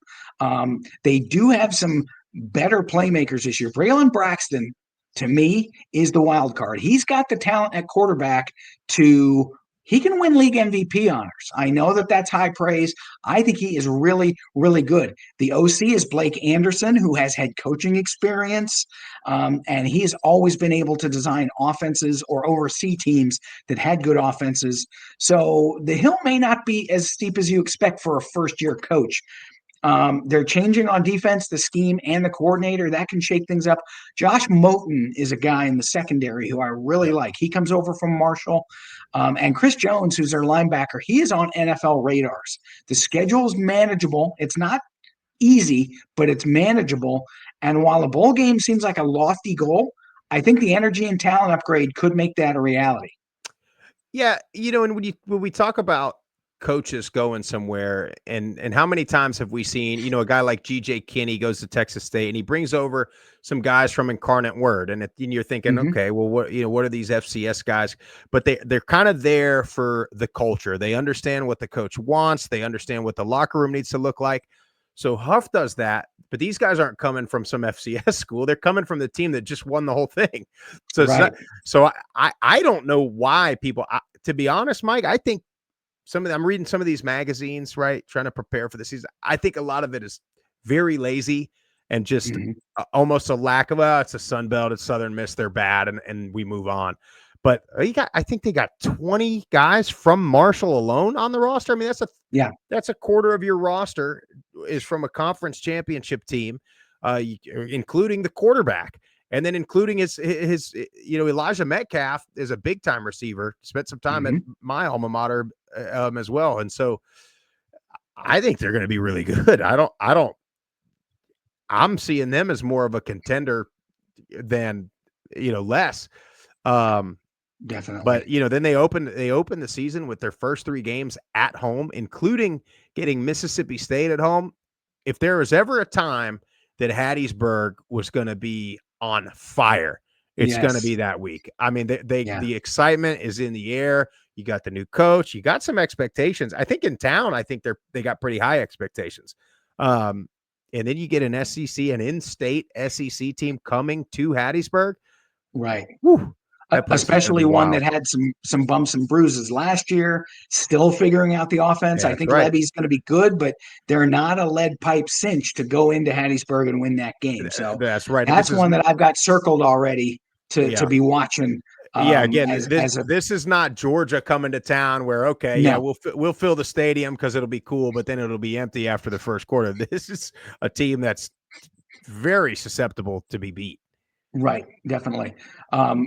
They do have some better playmakers this year. Braylon Braxton, to me, is the wild card. He's got the talent at quarterback he can win league MVP honors. I know that that's high praise. I think he is really, really good. The OC is Blake Anderson, who has had coaching experience, and he has always been able to design offenses or oversee teams that had good offenses. So the hill may not be as steep as you expect for a first-year coach. They're changing on defense, the scheme, and the coordinator. That can shake things up. Josh Moten is a guy in the secondary who I really like. He comes over from Marshall. And Chris Jones, who's their linebacker, he is on NFL radars. The schedule is manageable. It's not easy, but it's manageable. And while a bowl game seems like a lofty goal, I think the energy and talent upgrade could make that a reality. Yeah, and when we talk about coaches going somewhere, and how many times have we seen, a guy like GJ Kinney goes to Texas State and he brings over some guys from Incarnate Word, and you're thinking, okay, well, what are these FCS guys? But they're kind of there for the culture. They understand what the coach wants. They understand what the locker room needs to look like. So Huff does that, but these guys aren't coming from some FCS school. They're coming from the team that just won the whole thing. So Right. I don't know why people. To be honest, Mike, I think I'm reading some of these magazines, right, trying to prepare for the season. I think a lot of it is very lazy and just almost a lack of, it's a Sun Belt, it's Southern Miss, they're bad, and we move on. But I think they got 20 guys from Marshall alone on the roster. I mean, that's a quarter of your roster is from a conference championship team, including the quarterback. And then including his Elijah Metcalf is a big time receiver, spent some time at my alma mater as well. And so I think they're going to be really good. I'm seeing them as more of a contender than, less. Definitely. But, then they opened the season with their first 3 games at home, including getting Mississippi State at home. If there was ever a time that Hattiesburg was going to be on fire, it's going to be that week. I mean, the excitement is in the air. You got the new coach. You got some expectations. I think in town, they got pretty high expectations. And then you get an an in-state SEC team coming to Hattiesburg. Right. Whew, especially one that had some bumps and bruises last year, still figuring out the offense. I think Levy's going to be good, but they're not a lead pipe cinch to go into Hattiesburg and win that game. So that's right. That's one that I've got circled already to be watching. Again, this is not Georgia coming to town where, we'll fill the stadium because it'll be cool, but then it'll be empty after the first quarter. This is a team that's very susceptible to be beat. Right, definitely.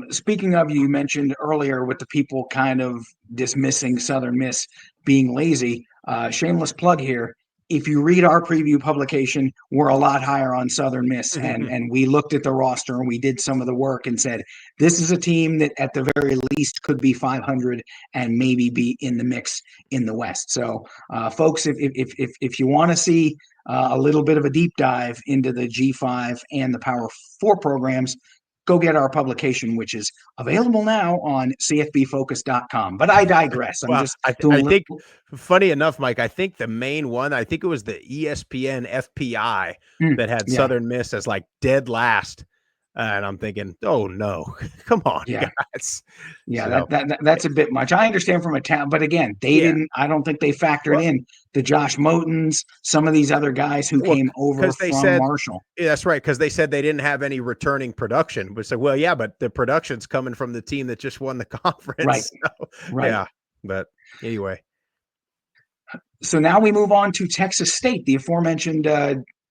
Speaking of, you mentioned earlier with the people kind of dismissing Southern Miss being lazy. Shameless plug here. If you read our preview publication, we're a lot higher on Southern Miss, and we looked at the roster and we did some of the work and said this is a team that at the very least could be 500 and maybe be in the mix in the West. So, folks, if you want to see a little bit of a deep dive into the G5 and the Power 4 programs, go get our publication, which is available now on cfbfocus.com. But I digress. I think, funny enough, Mike, I think the main one, I think it was the ESPN FPI that had Southern Miss as like dead last. And I'm thinking, oh no, come on, guys. Yeah, so, that's a bit much. I understand from a town, but again, I don't think they factored in the Josh Motons, some of these other guys who came over from Marshall. Yeah, that's right, because they said they didn't have any returning production. But said, but the production's coming from the team that just won the conference. Right. So, right. Yeah, but anyway. So now we move on to Texas State, the aforementioned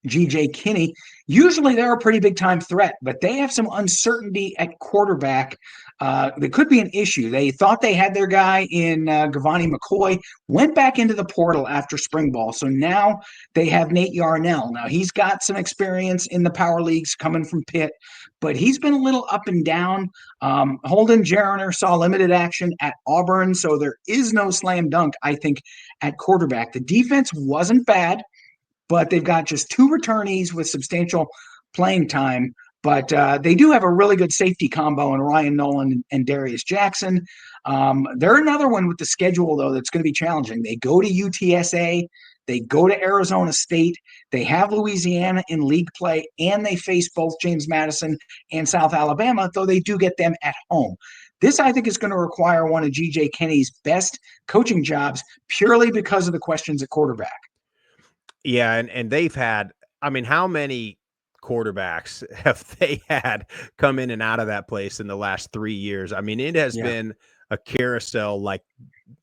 GJ Kinney. Usually they're a pretty big time threat, but they have some uncertainty at quarterback. That could be an issue. They thought they had their guy in Gavani McCoy, went back into the portal after spring ball. So now they have Nate Yarnell. Now he's got some experience in the power leagues coming from Pitt, but he's been a little up and down. Holden Jariner saw limited action at Auburn, so there is no slam dunk, I think, at quarterback. The defense wasn't bad, but they've got just 2 returnees with substantial playing time. But they do have a really good safety combo in Ryan Nolan and Darius Jackson. They're another one with the schedule, though, that's going to be challenging. They go to UTSA. They go to Arizona State. They have Louisiana in league play, and they face both James Madison and South Alabama, though they do get them at home. This, I think, is going to require one of G.J. Kinney's best coaching jobs purely because of the questions at quarterback. Yeah, and they've had, I mean, how many quarterbacks have they had come in and out of that place in the last 3 years? I mean, it has been a carousel like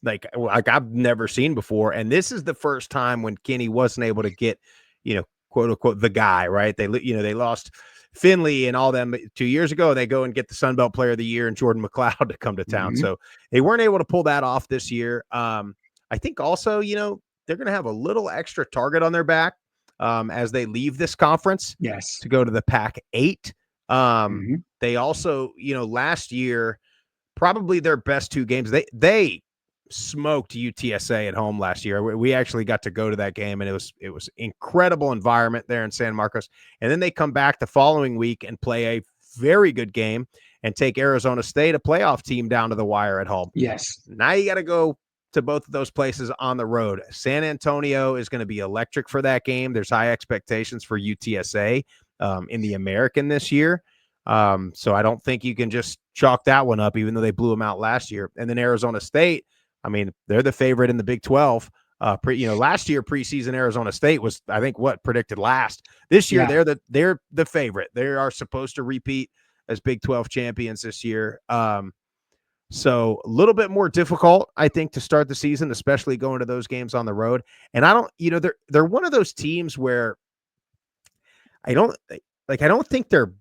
I've never seen before. And this is the first time when Kinney wasn't able to get, quote unquote, the guy, right? They lost Finley and all them 2 years ago. They go and get the Sun Belt Player of the Year and Jordan McLeod to come to town. Mhm. So they weren't able to pull that off this year. I think also, they're going to have a little extra target on their back as they leave this conference Yes. to go to the Pac-8. Mhm. They also, last year, probably their best 2 games. They smoked UTSA at home last year. We actually got to go to that game, and it was incredible environment there in San Marcos. And then they come back the following week and play a very good game and take Arizona State, a playoff team, down to the wire at home. Yes. Now you got to go to both of those places on the road. San Antonio is going to be electric for that game. There's high expectations for UTSA in the American this year. So I don't think you can just chalk that one up, even though they blew them out last year. And then Arizona State, I mean, they're the favorite in the Big 12. Last year preseason Arizona State was, I think, what predicted last. This year Yeah. they're the favorite. They are supposed to repeat as Big 12 champions this year. So a little bit more difficult, I think, to start the season, especially going to those games on the road. And I don't, they're one of those teams where I don't think they're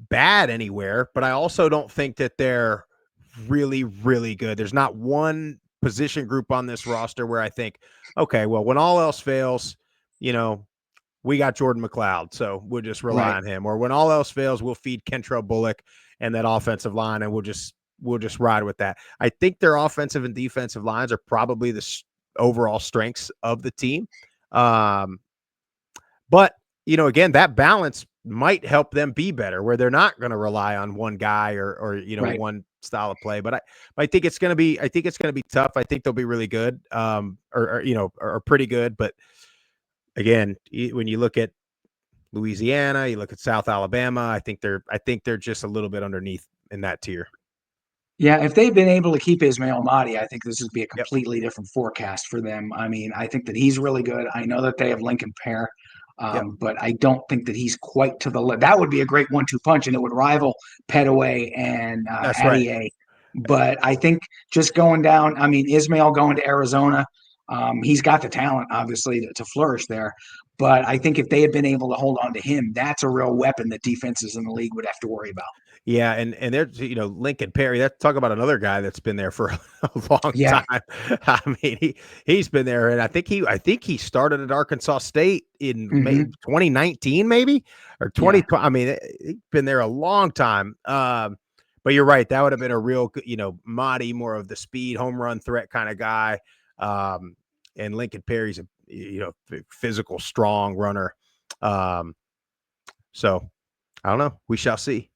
bad anywhere, but I also don't think that they're really, really good. There's not one position group on this roster where I think, okay, well, when all else fails, we got Jordan McLeod, so we'll just rely Right. on him. Or when all else fails, we'll feed Kentrell Bullock and that offensive line, and we'll just ride with that. I think their offensive and defensive lines are probably the overall strengths of the team. But again, that balance might help them be better, where they're not going to rely on one guy or Right. one style of play. But I think it's going to be tough. I think they'll be really good, or pretty good. But again, when you look at Louisiana, you look at South Alabama, I think they're just a little bit underneath in that tier. Yeah, if they've been able to keep Ismail Mahdi, I think this would be a Yep. completely different forecast for them. I mean, I think that he's really good. I know that they have Lincoln Pear, Yep. but I don't think that he's quite to the level. That would be a great 1-2 punch, and it would rival Petaway and That's right. Adier. But I think just going down, I mean, Ismail going to Arizona, he's got the talent, obviously, to flourish there. But I think if they had been able to hold on to him, that's a real weapon that defenses in the league would have to worry about. Yeah, and there's Lincoln Perry. That talk about another guy that's been there for a long Yeah. time. I mean, he's been there, and I think he started at Arkansas State in Hmm. 2019, maybe, or Yeah. 2020. I mean, he's been there a long time. But you're right. That would have been a real, Mahdi, more of the speed, home run threat kind of guy. And Lincoln Perry's a physical, strong runner. So I don't know. We shall see.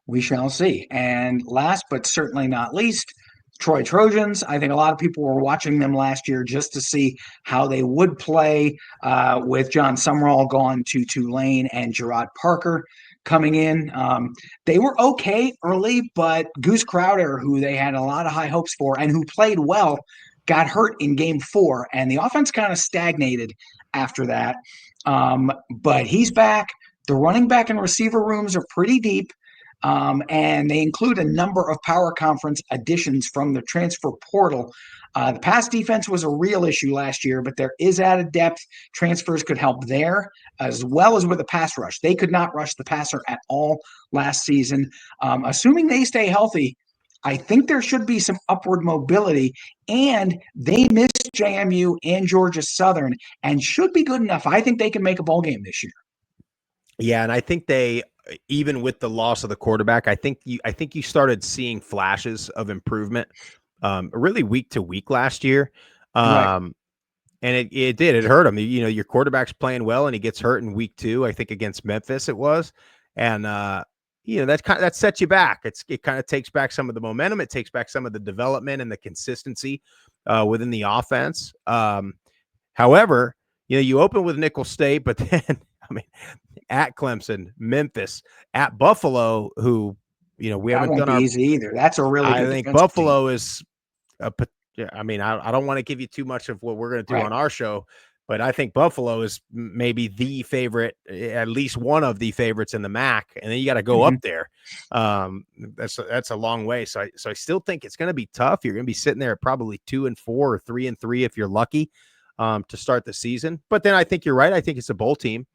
We shall see. And last but certainly not least, Troy Trojans. I think a lot of people were watching them last year just to see how they would play with John Summerall gone to Tulane and Gerard Parker coming in. They were okay early, but Goose Crowder, who they had a lot of high hopes for and who played well, got hurt in game 4, and the offense kind of stagnated after that. But he's back. The running back and receiver rooms are pretty deep. And they include a number of power conference additions from the transfer portal. The pass defense was a real issue last year, but there is added depth. Transfers could help there, as well as with the pass rush. They could not rush the passer at all last season. Assuming they stay healthy, I think there should be some upward mobility, and they missed JMU and Georgia Southern and should be good enough. I think they can make a bowl game this year. Yeah, and I think they, even with the loss of the quarterback, I think you started seeing flashes of improvement, really week to week last year, Right. and it hurt him. Your quarterback's playing well, and he gets hurt in week 2. I think against Memphis it was, and that sets you back. It kind of takes back some of the momentum. It takes back some of the development and the consistency within the offense. However, you open with Nicholls State, but then I mean, at Clemson, Memphis, at Buffalo, who we That haven't won't done be our. easy either. That's a really I good think defensive team. Buffalo is I mean, I don't want to give you too much of what we're going to do Right. on our show, but I think Buffalo is maybe the favorite, at least one of the favorites in the MAC, and then you got to go up there. That's a long way. So I still think it's going to be tough. You're going to be sitting there at probably 2-4 or 3-3 if you're lucky to start the season. But then I think you're right. I think it's a bowl team.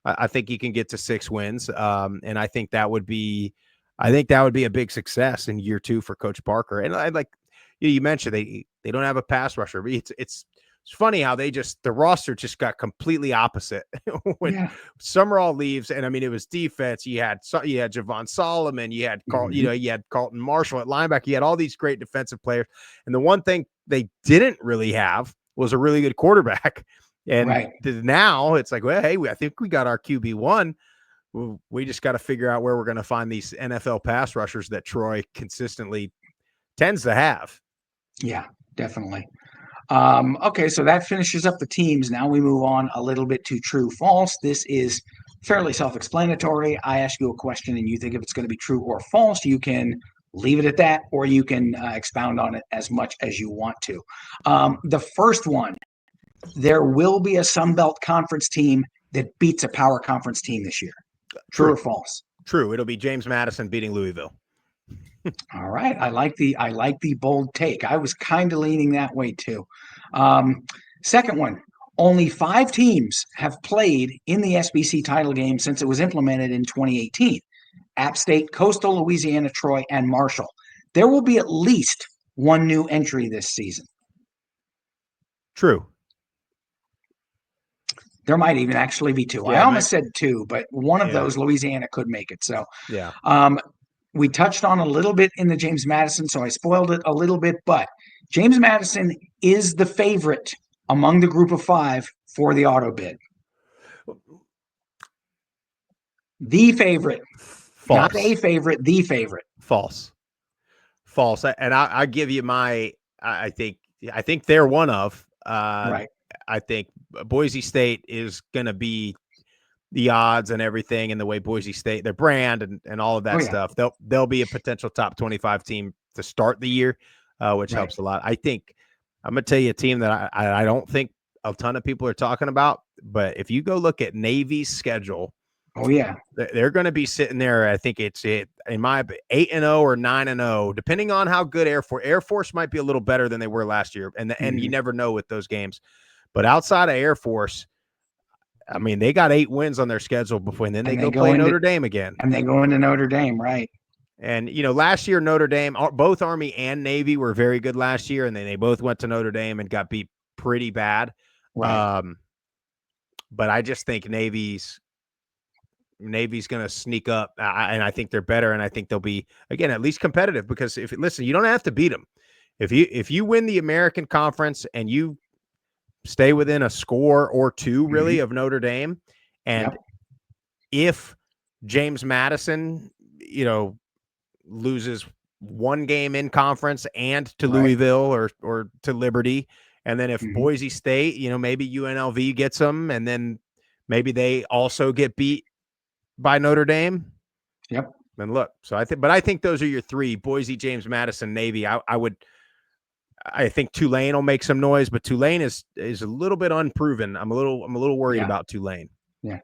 I think he can get to 6 wins. And I think that would be a big success in year 2 for Coach Parker. And I like you mentioned they don't have a pass rusher. But it's funny how the roster just got completely opposite when Yeah. Summerall leaves. And I mean, it was defense. You had Javon Solomon, you had you had Carlton Marshall at linebacker. You had all these great defensive players. And the one thing they didn't really have was a really good quarterback. And now it's like, well, hey, I think we got our QB1. We just got to figure out where we're going to find these NFL pass rushers that Troy consistently tends to have. Yeah, definitely. Okay, so that finishes up the teams. Now we move on a little bit to true false. This is fairly self-explanatory. I ask you a question and you think if it's going to be true or false. You can leave it at that, or you can expound on it as much as you want to. The first one, there will be a Sun Belt Conference team that beats a power conference team this year. True or false? True. It'll be James Madison beating Louisville. All right. I like the bold take. I was kind of leaning that way too. Second one, only 5 teams have played in the SBC title game since it was implemented in 2018. App State, Coastal, Louisiana, Troy, and Marshall. There will be at least one new entry this season. True. There might even actually be 2. I almost said 2, but one of those, Louisiana, could make it. So, we touched on a little bit in the James Madison, so I spoiled it a little bit, but James Madison is the favorite among the group of 5 for the auto bid. The favorite. False. Not a favorite, the favorite. False. And I give you my, I think they're one of, right. I think Boise State is going to be the odds and everything, and the way Boise State, their brand and all of that stuff. They'll be a potential top 25 team to start the year, which helps a lot. I think I'm going to tell you a team that I don't think a ton of people are talking about, but if you go look at Navy's schedule, they're going to be sitting there. I think it's in my 8-0 or 9-0, depending on how good Air Force might be a little better than they were last year, and you never know with those games. But outside of Air Force, I mean, they got 8 wins on their schedule before, and then they go play Notre Dame again. And they go into Notre Dame, right? And, last year, Notre Dame, both Army and Navy were very good last year, and then they both went to Notre Dame and got beat pretty bad. Right. But I just think Navy's going to sneak up, and I think they're better, and I think they'll be, again, at least competitive, because you don't have to beat them. If you win the American Conference and you stay within a score or 2 really of Notre Dame, and if James Madison, loses 1 game in conference and to Louisville or to Liberty, and then if Boise State, maybe UNLV gets them, and then maybe they also get beat by Notre Dame. Yep. And look, so I think those are your 3: Boise, James Madison, Navy. I think Tulane will make some noise, but Tulane is a little bit unproven. I'm a little worried about Tulane. Yeah.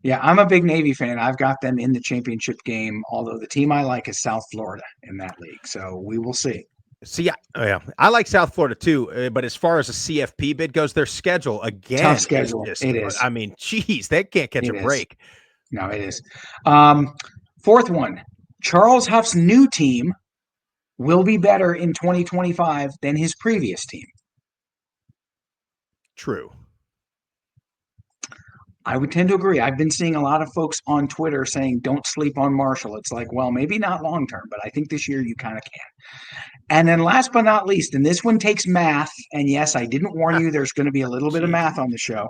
Yeah, I'm a big Navy fan. I've got them in the championship game, although the team I like is South Florida in that league. So we will see. See, I like South Florida too, but as far as a CFP bid goes, their schedule again, tough schedule. It is. I mean, geez, they can't catch a break. No, it is. Fourth one, Charles Huff's new team will be better in 2025 than his previous team. True. I would tend to agree. I've been seeing a lot of folks on Twitter saying, don't sleep on Marshall. It's like, well, maybe not long term, but I think this year you kind of can. And then last but not least, and this one takes math, and yes, I didn't warn you, there's going to be a little bit of math on the show.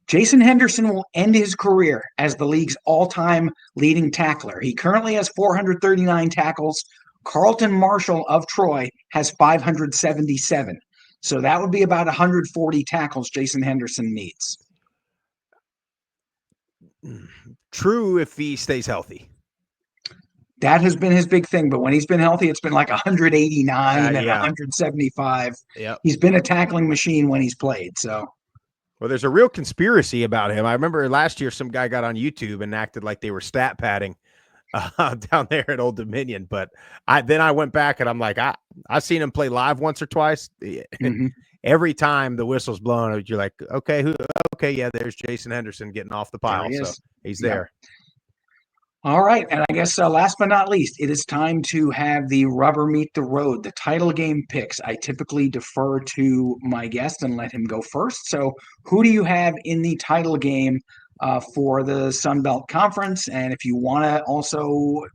Jason Henderson will end his career as the league's all-time leading tackler. He currently has 439 tackles. Carlton Marshall of Troy has 577. So that would be about 140 tackles Jason Henderson needs. True if he stays healthy. That has been his big thing, but when he's been healthy, it's been like 189 and 175. Yep. He's been a tackling machine when he's played. So, well, there's a real conspiracy about him. I remember last year some guy got on YouTube and acted like they were stat padding down there at Old Dominion. But I went back and I'm like, I seen him play live once or twice. every time the whistle's blown, you're like, okay, okay, yeah, there's Jason Henderson getting off the There pile. he So is. he's Yep. there. All right. And I guess last but not least, it is time to have the rubber meet the road, the title game picks. I typically defer to my guest and let him go first. So, who do you have in the title game for the Sun Belt Conference? And if you want to also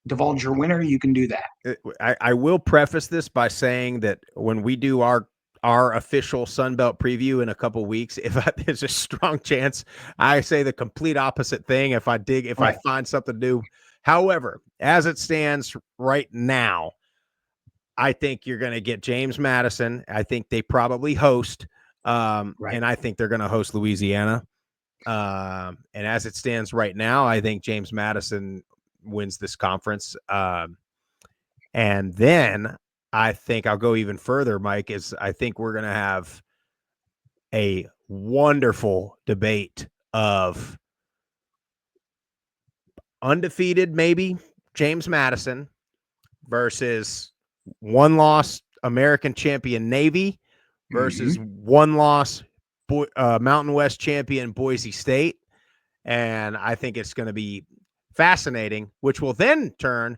divulge your winner, you can do that. I will preface this by saying that when we do our official Sunbelt preview in a couple weeks, there's a strong chance I say the complete opposite thing if I find something new. However, as it stands right now, I think you're going to get James Madison. I think they probably host, and I think they're going to host Louisiana. And as it stands right now, I think James Madison wins this conference. And then I think I'll go even further, Mike, is I think we're going to have a wonderful debate of undefeated, maybe James Madison versus one loss American champion Navy versus one loss Mountain West champion Boise State. And I think it's going to be fascinating, which will then turn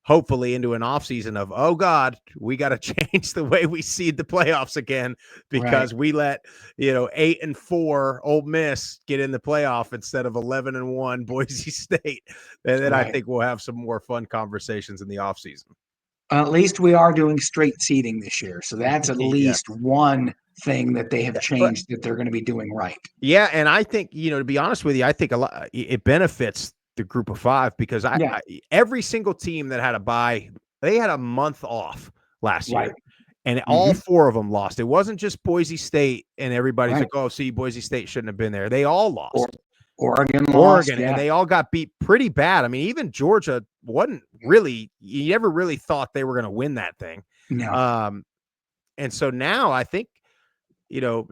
hopefully into an offseason of, oh God, we got to change the way we seed the playoffs again, because we let, 8-4 Ole Miss get in the playoff instead of 11-1 Boise State. And then I think we'll have some more fun conversations in the offseason. At least we are doing straight seeding this year. So that's at least one thing that they have changed that they're going to be doing right. Yeah. And I think, to be honest with you, I think a lot it benefits the group of five, because every single team that had a bye, they had a month off last year, and all four of them lost. It wasn't just Boise State, and everybody's like, "Oh, see, Boise State shouldn't have been there." They all lost. Oregon lost, and they all got beat pretty bad. I mean, even Georgia wasn't really. You never really thought they were going to win that thing. No. And so now I think,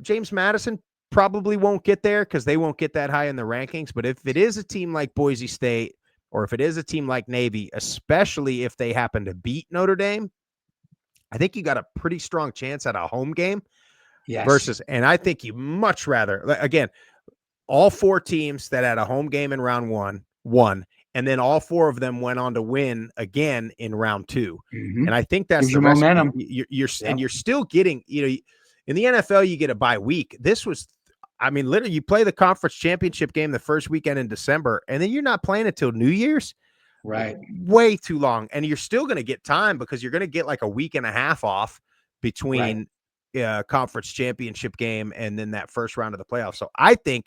James Madison probably won't get there because they won't get that high in the rankings. But if it is a team like Boise State, or if it is a team like Navy, especially if they happen to beat Notre Dame, I think you got a pretty strong chance at a home game. Yes. And I think you much rather, again, all four teams that had a home game in round one won, and then all four of them went on to win again in round two. And I think that's the momentum. And you're still getting, in the NFL, you get a bye week. This was, literally, you play the conference championship game the first weekend in December, and then you're not playing until New Year's. Right. Way too long. And you're still going to get time, because you're going to get like a week and a half off between conference championship game and then that first round of the playoffs. So I think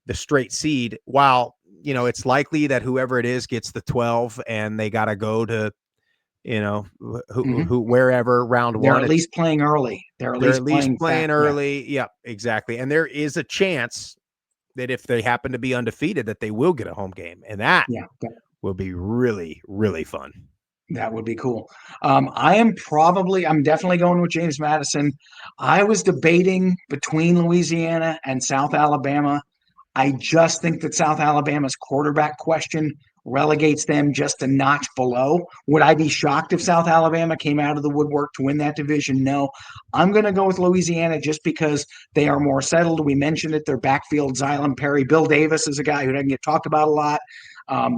the straight seed, while, it's likely that whoever it is gets the 12 and they got to go to, wherever round one. They're at least playing early. They're at least playing early. Yeah, exactly. And there is a chance that if they happen to be undefeated, that they will get a home game. And that will be really, really fun. That would be cool. I'm definitely going with James Madison. I was debating between Louisiana and South Alabama. I just think that South Alabama's quarterback question relegates them just a notch below. Would I be shocked if South Alabama came out of the woodwork to win that division? No. I'm going to go with Louisiana just because they are more settled. We mentioned it, their backfield, Xylem Perry. Bill Davis is a guy who doesn't get talked about a lot.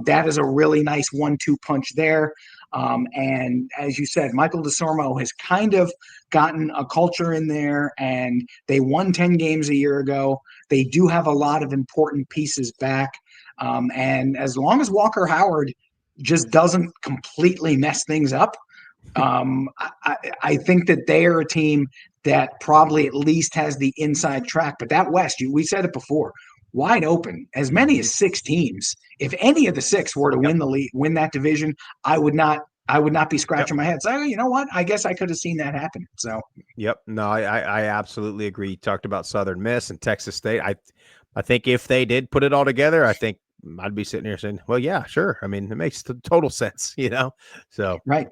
That is a really nice 1-2 punch there. And as you said, Michael DeSormo has kind of gotten a culture in there, and they won 10 games a year ago. They do have a lot of important pieces back. And as long as Walker Howard just doesn't completely mess things up, I think that they are a team that probably at least has the inside track. But that West, we said it before, wide open, as many as 6 teams. If any of the 6 were to win that division, I would not be scratching my head. So, you know what? I guess I could have seen that happen. So, no, I absolutely agree. You talked about Southern Miss and Texas State. I think if they did put it all together, I think I'd be sitting here saying, well, yeah, sure. I mean, it makes total sense, so. Right.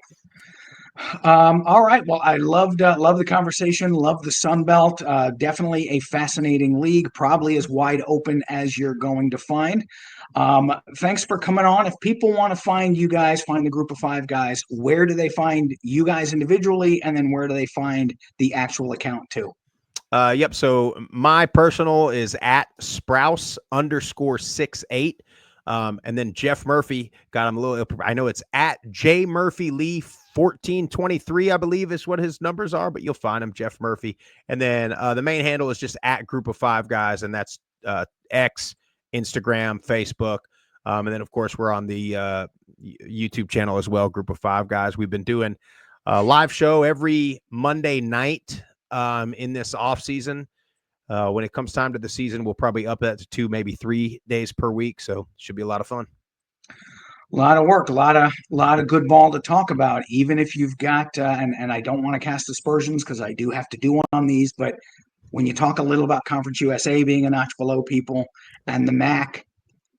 All right. Well, I love the conversation. Love the Sun Belt. Definitely a fascinating league. Probably as wide open as you're going to find. Thanks for coming on. If people want to find you guys, find the group of 5 guys, where do they find you guys individually, and then where do they find the actual account too? Yep. So my personal is at Sprouse_68. And then Jeff Murphy got him a little. I know it's at J Murphy Lee 1423, I believe is what his numbers are, but you'll find him, Jeff Murphy. And then the main handle is just at Group of Five Guys, and that's X, Instagram, Facebook. And then of course we're on the YouTube channel as well, Group of Five Guys. We've been doing a live show every Monday night in this off season. When it comes time to the season, we'll probably up that to 2, maybe 3 days per week. So should be a lot of fun. A lot of work, a lot of good ball to talk about. Even if you've got, and I don't want to cast aspersions because I do have to do one on these, but when you talk a little about Conference USA being a notch below people and the MAC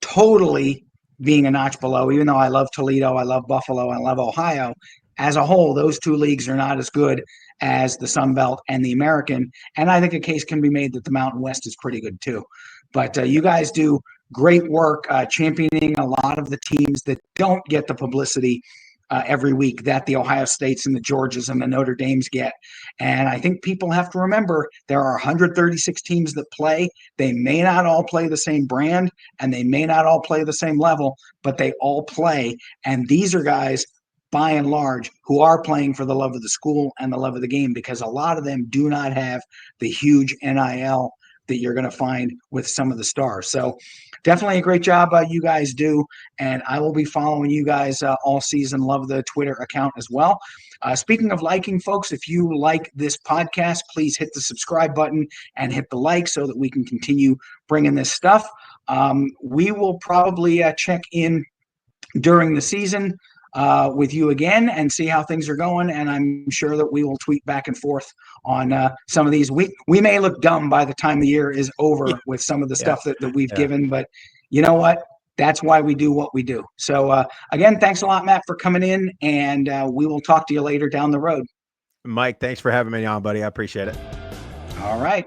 totally being a notch below, even though I love Toledo, I love Buffalo, I love Ohio, as a whole, those two leagues are not as good as the Sun Belt and the American. And I think a case can be made that the Mountain West is pretty good too. But you guys do great work championing a lot of the teams that don't get the publicity every week that the Ohio States and the Georgias and the Notre Dames get. And I think people have to remember there are 136 teams that play. They may not all play the same brand and they may not all play the same level, but they all play. And these are guys, by and large, who are playing for the love of the school and the love of the game, because a lot of them do not have the huge NIL that you're going to find with some of the stars. So definitely a great job you guys do. And I will be following you guys all season. Love the Twitter account as well. Speaking of liking, folks, if you like this podcast, please hit the subscribe button and hit the like so that we can continue bringing this stuff. We will probably check in during the season with you again and see how things are going. And I'm sure that we will tweet back and forth on some of these. We may look dumb by the time the year is over with some of the stuff that we've given, but you know what? That's why we do what we do. So again, thanks a lot, Matt, for coming in, and we will talk to you later down the road. Mike, thanks for having me on, buddy. I appreciate it. All right.